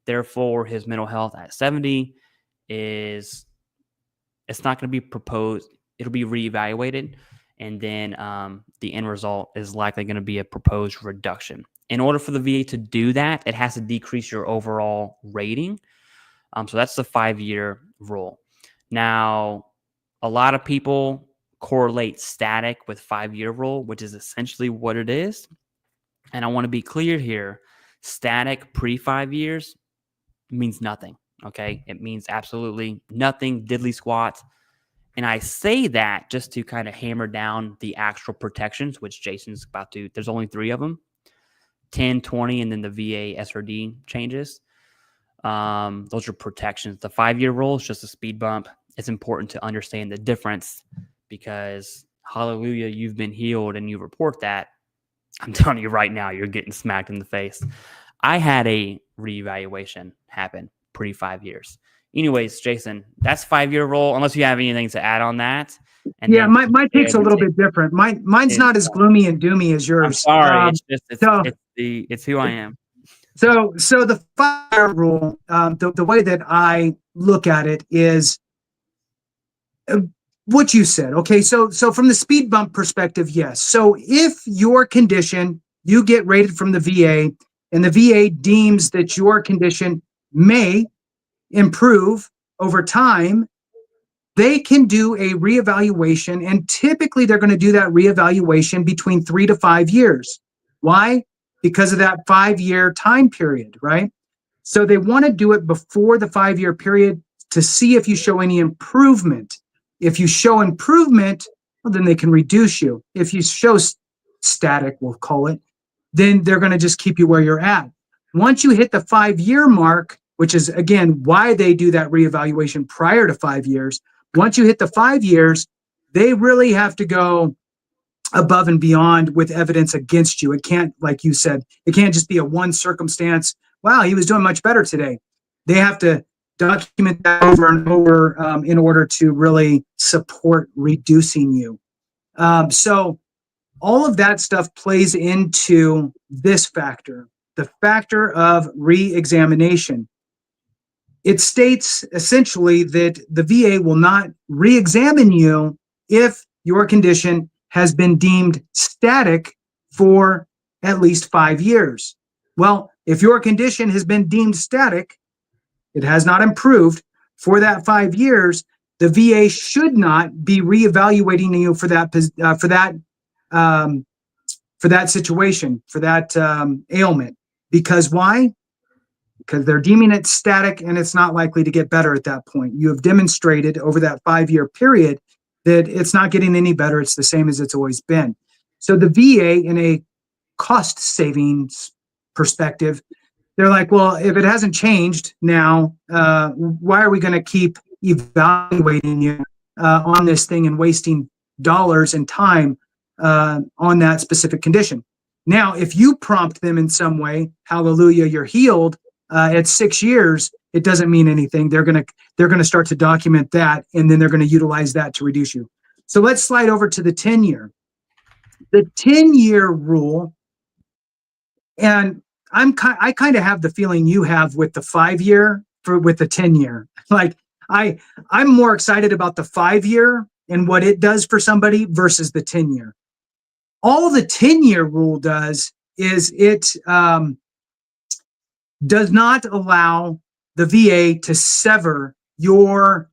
Therefore, his mental health at 70 it's not going to be proposed. It'll be reevaluated. And then the end result is likely going to be a proposed reduction. In order for the VA to do that, it has to decrease your overall rating. So that's the 5-year rule. Now, a lot of people correlate static with 5-year rule, which is essentially what it is. And I want to be clear here. Static pre-5 years means nothing. Okay. It means absolutely nothing, diddly squat. And I say that just to kind of hammer down the actual protections, which Jason's about to, there's only 3 of them, 10, 20, and then the VA SRD changes. Those are protections. The 5-year rule is just a speed bump. It's important to understand the difference because hallelujah, you've been healed and you report that. I'm telling you right now, you're getting smacked in the face. I had a reevaluation happen pre-5 years. Anyways, Jason, that's 5-year rule. Unless you have anything to add on that. And yeah, my take's a little bit different. Mine's not as gloomy and doomy as yours. I'm sorry. It's who I am. So the 5-year rule, the way that I look at it is what you said. Okay, so from the speed bump perspective, yes. So if your condition, you get rated from the VA, and the VA deems that your condition may improve over time, they can do a reevaluation, and typically they're going to do that reevaluation between 3 to 5 years. Why? Because of that 5-year time period, right? So they want to do it before the 5-year period to see if you show any improvement. If you show improvement, well, then they can reduce you. If you show static, we'll call it, then they're going to just keep you where you're at. Once you hit the 5-year mark, which is, again, why they do that reevaluation prior to 5 years, once you hit the 5 years, they really have to go above and beyond with evidence against you. It can't, like you said, it can't just be a one circumstance. Wow, he was doing much better today. They have to document that over and over in order to really support reducing you. So all of that stuff plays into this factor. the factor of re-examination. It states essentially that the VA will not re-examine you if your condition has been deemed static for at least 5 years. Well, if your condition has been deemed static, it has not improved for that 5 years, the VA should not be reevaluating you for that situation, for that ailment. Because why? Because they're deeming it static and it's not likely to get better at that point. You have demonstrated over that 5-year period that it's not getting any better. It's the same as it's always been. So the VA, in a cost savings perspective, they're like, well, if it hasn't changed now, why are we going to keep evaluating you on this thing and wasting dollars and time on that specific condition? Now, if you prompt them in some way, hallelujah, you're healed, at 6 years, it doesn't mean anything. They're gonna start to document that, and then they're going to utilize that to reduce you. So let's slide over to the 10-year. The 10-year rule, and I kind of have the feeling you have with the 5-year with the 10-year. Like I'm more excited about the 5-year and what it does for somebody versus the 10-year. All the 10-year rule does is it does not allow the VA to sever your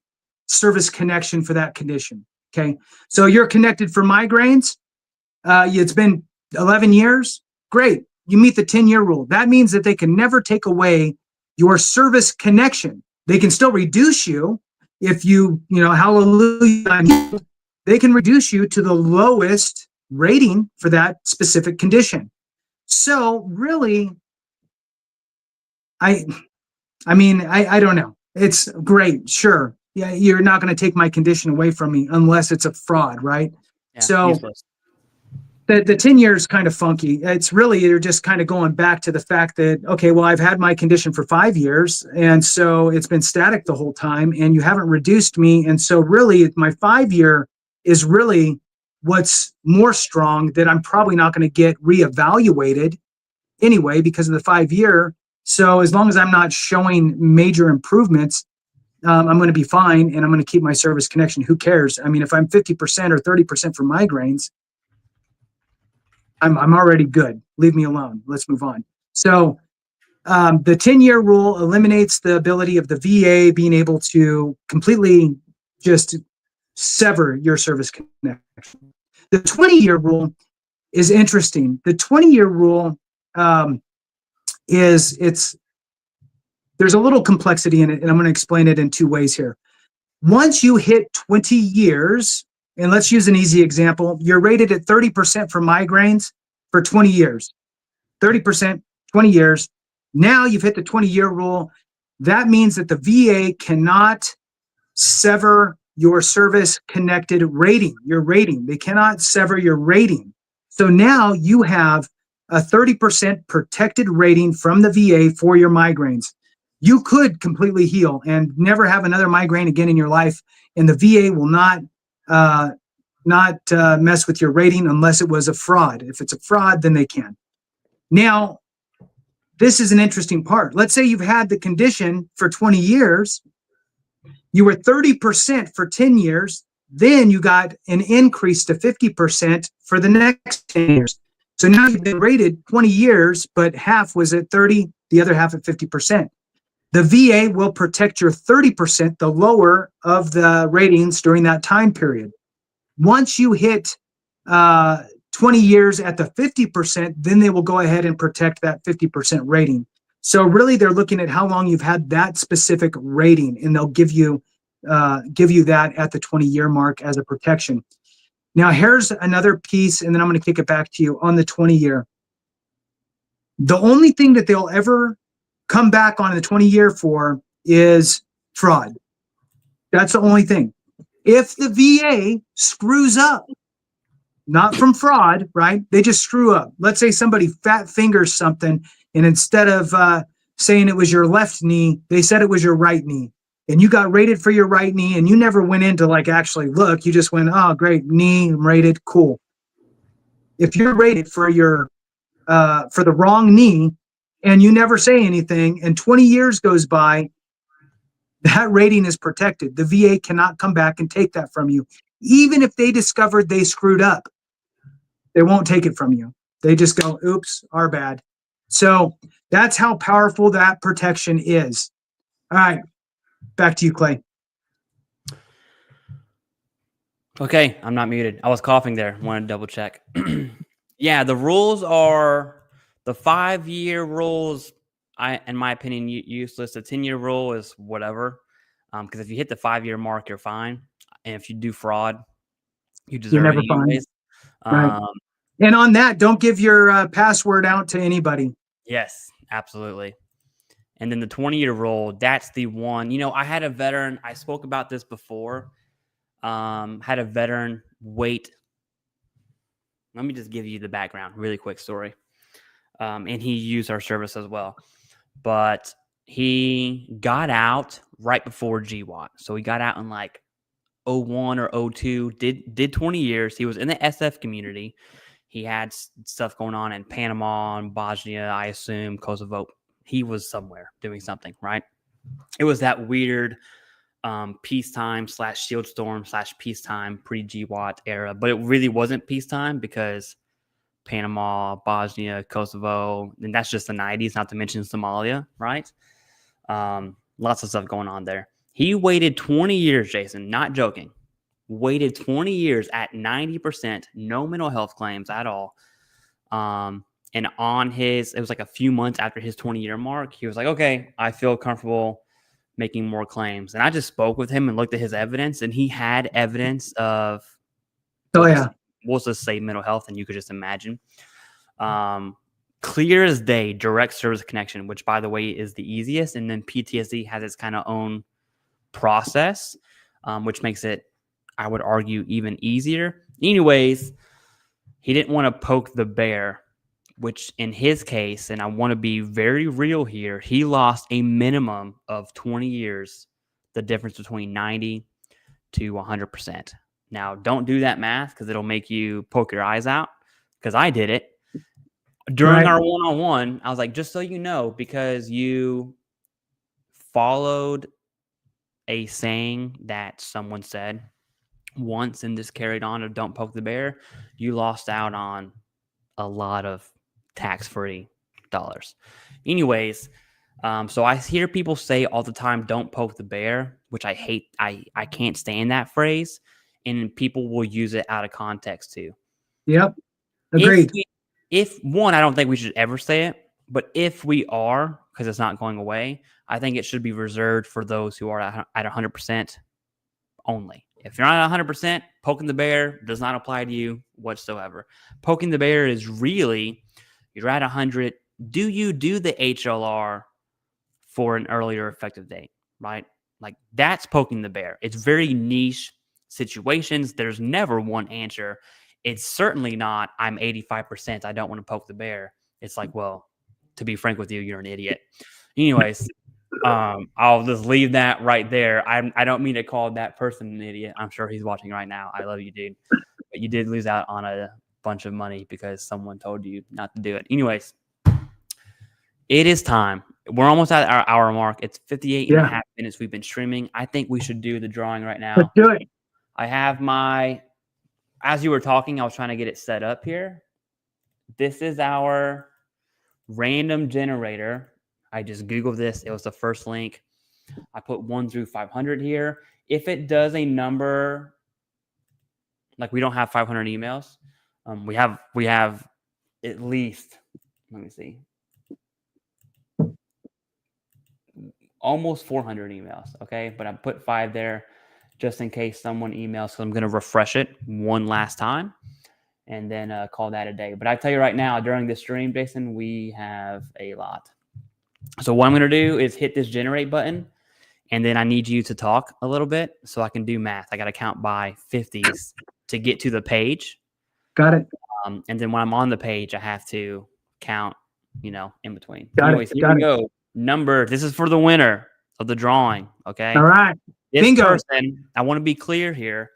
service connection for that condition. Okay, so you're connected for migraines. It's been 11 years. Great. You meet the 10-year rule. That means that they can never take away your service connection. They can still reduce you if hallelujah, they can reduce you to the lowest rating for that specific condition. So really, I don't know. It's great. Sure. Yeah. You're not going to take my condition away from me unless it's a fraud, right? Yeah, so useless. the 10 years kind of funky. It's really, you're just kind of going back to the fact that, okay, well, I've had my condition for 5 years. And so it's been static the whole time and you haven't reduced me. And so really my 5-year is really what's more strong, that I'm probably not going to get reevaluated anyway because of the 5-year. So as long as I'm not showing major improvements, I'm going to be fine and I'm going to keep my service connection. Who cares? I mean, if I'm 50% or 30% for migraines, I'm already good. Leave me alone. Let's move on. So the 10-year rule eliminates the ability of the VA being able to completely just sever your service connection. The 20-year rule is interesting. The 20-year rule there's a little complexity in it, and I'm going to explain it in 2 ways here. Once you hit 20 years, and let's use an easy example, you're rated at 30% for migraines for 20 years. 30%, 20 years. Now you've hit the 20-year rule. That means that the VA cannot sever your service-connected rating, your rating. They cannot sever your rating. So now you have a 30% protected rating from the VA for your migraines. You could completely heal and never have another migraine again in your life, and the VA will not mess with your rating unless it was a fraud. If it's a fraud, then they can. Now, this is an interesting part. Let's say you've had the condition for 20 years. You were 30% for 10 years. Then you got an increase to 50% for the next 10 years. So now you've been rated 20 years, but half was at 30, the other half at 50%. The VA will protect your 30%, the lower of the ratings during that time period. Once you hit 20 years at the 50%, then they will go ahead and protect that 50% rating. So really, they're looking at how long you've had that specific rating, and they'll give you that at the 20-year mark as a protection. Now, here's another piece, and then I'm going to kick it back to you on the 20-year. The only thing that they'll ever come back on the 20-year for is fraud. That's the only thing. If the VA screws up, not from fraud, right? They just screw up. Let's say somebody fat fingers something, and instead of saying it was your left knee, they said it was your right knee. And you got rated for your right knee, and you never went in to actually look. You just went, oh, great, knee, I'm rated, cool. If you're rated for your for the wrong knee, and you never say anything, and 20 years goes by, that rating is protected. The VA cannot come back and take that from you. Even if they discovered they screwed up, they won't take it from you. They just go, oops, our bad. So that's how powerful that protection is. All right, back to you, Clay. Okay, I'm not muted. I was coughing there. Wanted to double check. Yeah, the rules are the 5-year rules. In my opinion, useless. The 10-year rule is whatever. Because if you hit the 5-year mark, you're fine. And if you do fraud, you deserve it anyways. Right. And on that, don't give your password out to anybody. Yes, absolutely. And then the 20-year rule, that's the one. You know, I had a veteran. I spoke about this before. Had a veteran wait. Let me just give you the background, really quick story. And he used our service as well. But he got out right before GWAT. So he got out in like 01 or 02, did 20 years. He was in the SF community. He had stuff going on in Panama and Bosnia, I assume, Kosovo. He was somewhere doing something, right? It was that weird peacetime / shield storm / peacetime pre-GWAT era, but it really wasn't peacetime because Panama, Bosnia, Kosovo, and that's just the 90s, not to mention Somalia, right? Lots of stuff going on there. He waited 20 years, Jason, not joking. Waited 20 years at 90%, no mental health claims at all. And on his, it was like a few months after his 20-year mark, he was like, okay, I feel comfortable making more claims. And I just spoke with him and looked at his evidence, and he had evidence of, we'll just say mental health, and you could just imagine. Clear as day, direct service connection, which, by the way, is the easiest. And then PTSD has its kind of own process, which makes it, I would argue, even easier. Anyways, he didn't want to poke the bear, which in his case, and I want to be very real here, he lost a minimum of 20 years, the difference between 90 to 100%. Now, don't do that math because it'll make you poke your eyes out, because I did it. During our one-on-one, I was like, just so you know, because you followed a saying that someone said once and this carried on of don't poke the bear, you lost out on a lot of tax-free dollars. Anyways, so I hear people say all the time, don't poke the bear, which I hate. I can't stand that phrase. And people will use it out of context too. Yep. Agreed. If one, I don't think we should ever say it, but if we are, because it's not going away, I think it should be reserved for those who are at 100% only. If you're not at 100%, poking the bear does not apply to you whatsoever. Poking the bear is really, you're at 100. Do you do the HLR for an earlier effective date, right? Like, that's poking the bear. It's very niche situations. There's never one answer. It's certainly not, I'm 85%, I don't want to poke the bear. It's like, well, to be frank with you, you're an idiot. Anyways, I'll just leave that right there. I don't mean to call that person an idiot. I'm sure he's watching right now. I love you, dude. But you did lose out on a bunch of money because someone told you not to do it. Anyways, it is time. We're almost at our hour mark. It's 58 and a half minutes we've been streaming. I think we should do the drawing right now. Let's do it. I have as you were talking, I was trying to get it set up here. This is our random generator. I just Googled this. It was the first link. I put 1 through 500 here. If it does a number, like we don't have 500 emails. We have at least, let me see, almost 400 emails. Okay. But I put 5 there just in case someone emails. So I'm going to refresh it one last time and then call that a day. But I tell you right now, during this stream, Jason, we have a lot. So what I'm going to do is hit this generate button, and then I need you to talk a little bit so I can do math. I got to count by 50s to get to the page. Got it. And then when I'm on the page, I have to count, in between. Anyways, here we go. Number, this is for the winner of the drawing, okay? All right. This Bingo. person, I want to be clear here.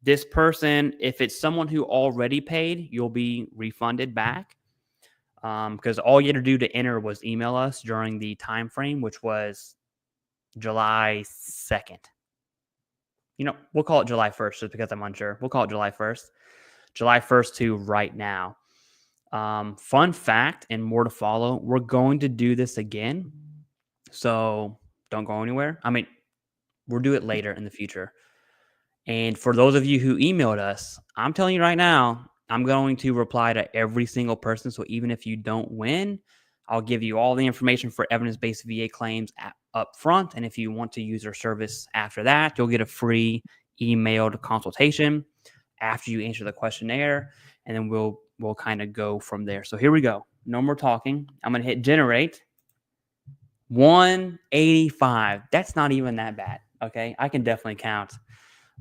This person, if it's someone who already paid, you'll be refunded back. because all you had to do to enter was email us during the time frame, which was July 2nd. We'll call it July 1st just because I'm unsure. We'll call it July 1st. July 1st to right now. Fun fact, and more to follow, we're going to do this again. So don't go anywhere. I mean, we'll do it later in the future. And for those of you who emailed us, I'm telling you right now, I'm going to reply to every single person. So even if you don't win, I'll give you all the information for evidence-based VA claims up front. And if you want to use our service after that, you'll get a free emailed consultation after you answer the questionnaire. And then we'll kind of go from there. So here we go. No more talking. I'm going to hit generate. 185. That's not even that bad. Okay. I can definitely count.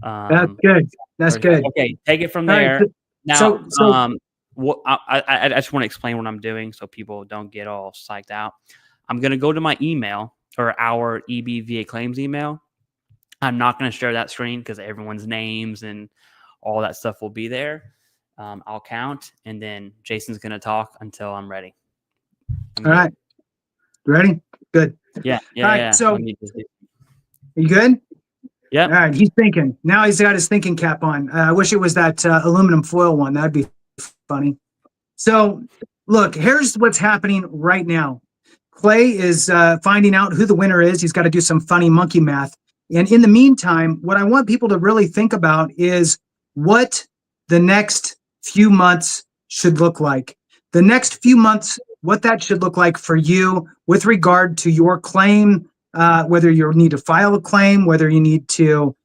That's good. That's good. Okay. Take it from All there. right. Now, So what I just want to explain what I'm doing so people don't get all psyched out. I'm going to go to my email or our EBVA claims email. I'm not going to share that screen because everyone's names and all that stuff will be there. I'll count, and then Jason's going to talk until I'm ready. all right. Ready? Good. Yeah. All right, Yeah. so you good? Yeah. All right. He's thinking. Now he's got his thinking cap on. I wish it was that aluminum foil one. That'd be funny. So look, here's what's happening right now. Clay is finding out who the winner is. He's got to do some funny monkey math. And in the meantime, what I want people to really think about is what the next few months should look like. The next few months, what that should look like for you with regard to your claim, whether you need to file a claim, whether you need to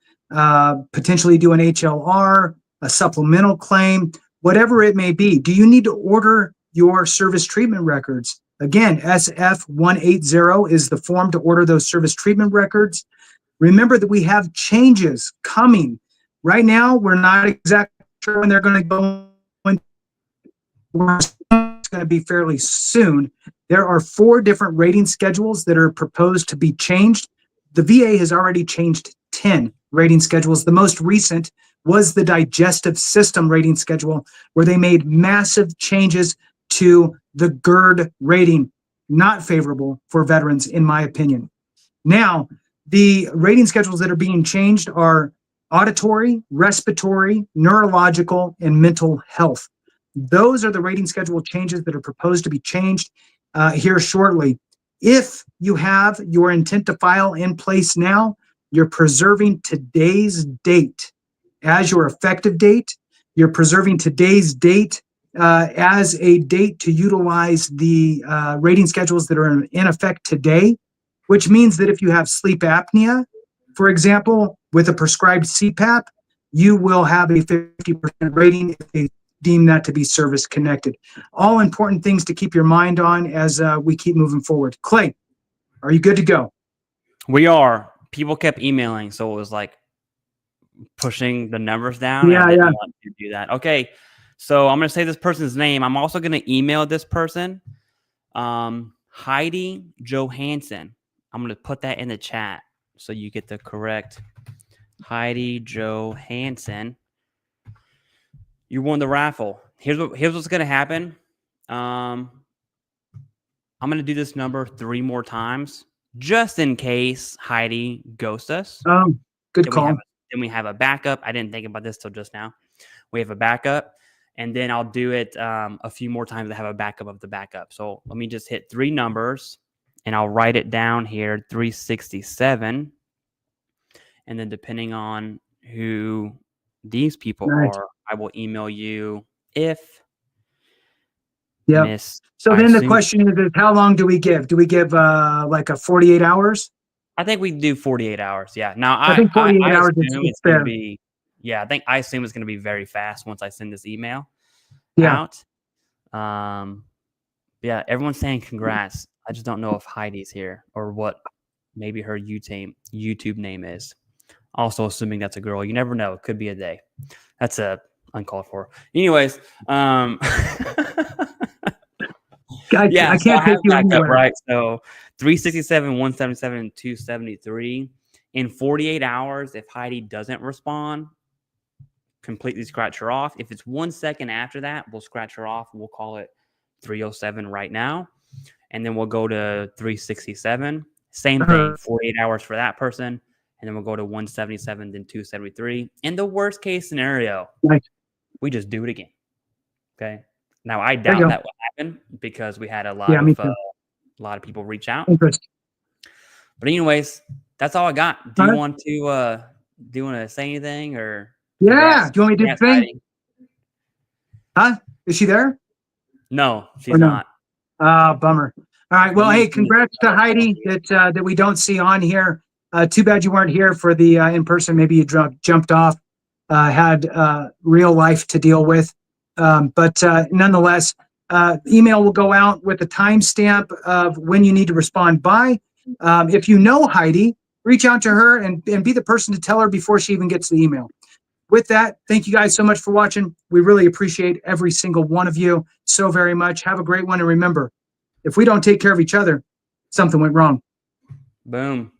potentially do an HLR, a supplemental claim, whatever it may be. Do you need to order your service treatment records? Again, SF180 is the form to order those service treatment records. Remember that we have changes coming. Right now, we're not exactly sure when they're going to go. It's going to be fairly soon. There are 4 different rating schedules that are proposed to be changed. The VA has already changed 10 rating schedules. The most recent was the digestive system rating schedule, where they made massive changes to the GERD rating. Not favorable for veterans, in my opinion. Now, the rating schedules that are being changed are auditory, respiratory, neurological, and mental health. Those are the rating schedule changes that are proposed to be changed here shortly. If you have your intent to file in place now, you're preserving today's date as your effective date. You're preserving today's date as a date to utilize the rating schedules that are in effect today, which means that if you have sleep apnea, for example, with a prescribed CPAP, you will have a 50% rating if they deem that to be service connected. All important things to keep your mind on as we keep moving forward. Clay, are you good to go? We are. People kept emailing, so it was like pushing the numbers down. Yeah, and I didn't yeah. want to do that. Okay, so I'm going to say this person's name. I'm also going to email this person, Heidi Johansson. I'm going to put that in the chat so you get the correct Heidi Johansson. You won the raffle. Here's what's going to happen. I'm going to do this number 3 more times just in case Heidi ghosts us. Good call. Then we have a backup. I didn't think about this till just now. We have a backup, and then I'll do it a few more times to have a backup of the backup. So let me just hit 3 numbers, and I'll write it down here, 367. And then depending on who these people are, I will email you if Miss. So then the question is how long do we give? Do we give like a 48 hours? I think we do 48 hours. Yeah. Now I think 48 hours is going fair. to be. Yeah, I assume it's going to be very fast once I send this email out. Yeah, everyone's saying congrats. I just don't know if Heidi's here or what maybe her YouTube name is. Also assuming that's a girl. You never know. It could be a they. That's a uncalled for. Anyways, I yeah, can't take you anywhere. Right. So 367, 177, and 273. In 48 hours, if Heidi doesn't respond, completely scratch her off. If it's 1 second after that, we'll scratch her off. We'll call it 307 right now. And then we'll go to 367. Same thing, 48 hours for that person. And then we'll go to 177, then 273. In the worst case scenario, we just do it again. Okay. Now, I doubt that will happen because we had a lot of people reach out. But anyways, that's all I got. Do you want to say anything or? Yeah. Do you want me to do the thing? Huh? Is she there? No, she's not. Bummer. All right. Well, hey, congrats to Heidi that we don't see on here. Too bad you weren't here for the in-person. Maybe you jumped off, had real life to deal with. But nonetheless, email will go out with a timestamp of when you need to respond by. If you know Heidi, reach out to her and be the person to tell her before she even gets the email. With that, thank you guys so much for watching. We really appreciate every single one of you so very much. Have a great one. And remember, if we don't take care of each other, something went wrong. Boom.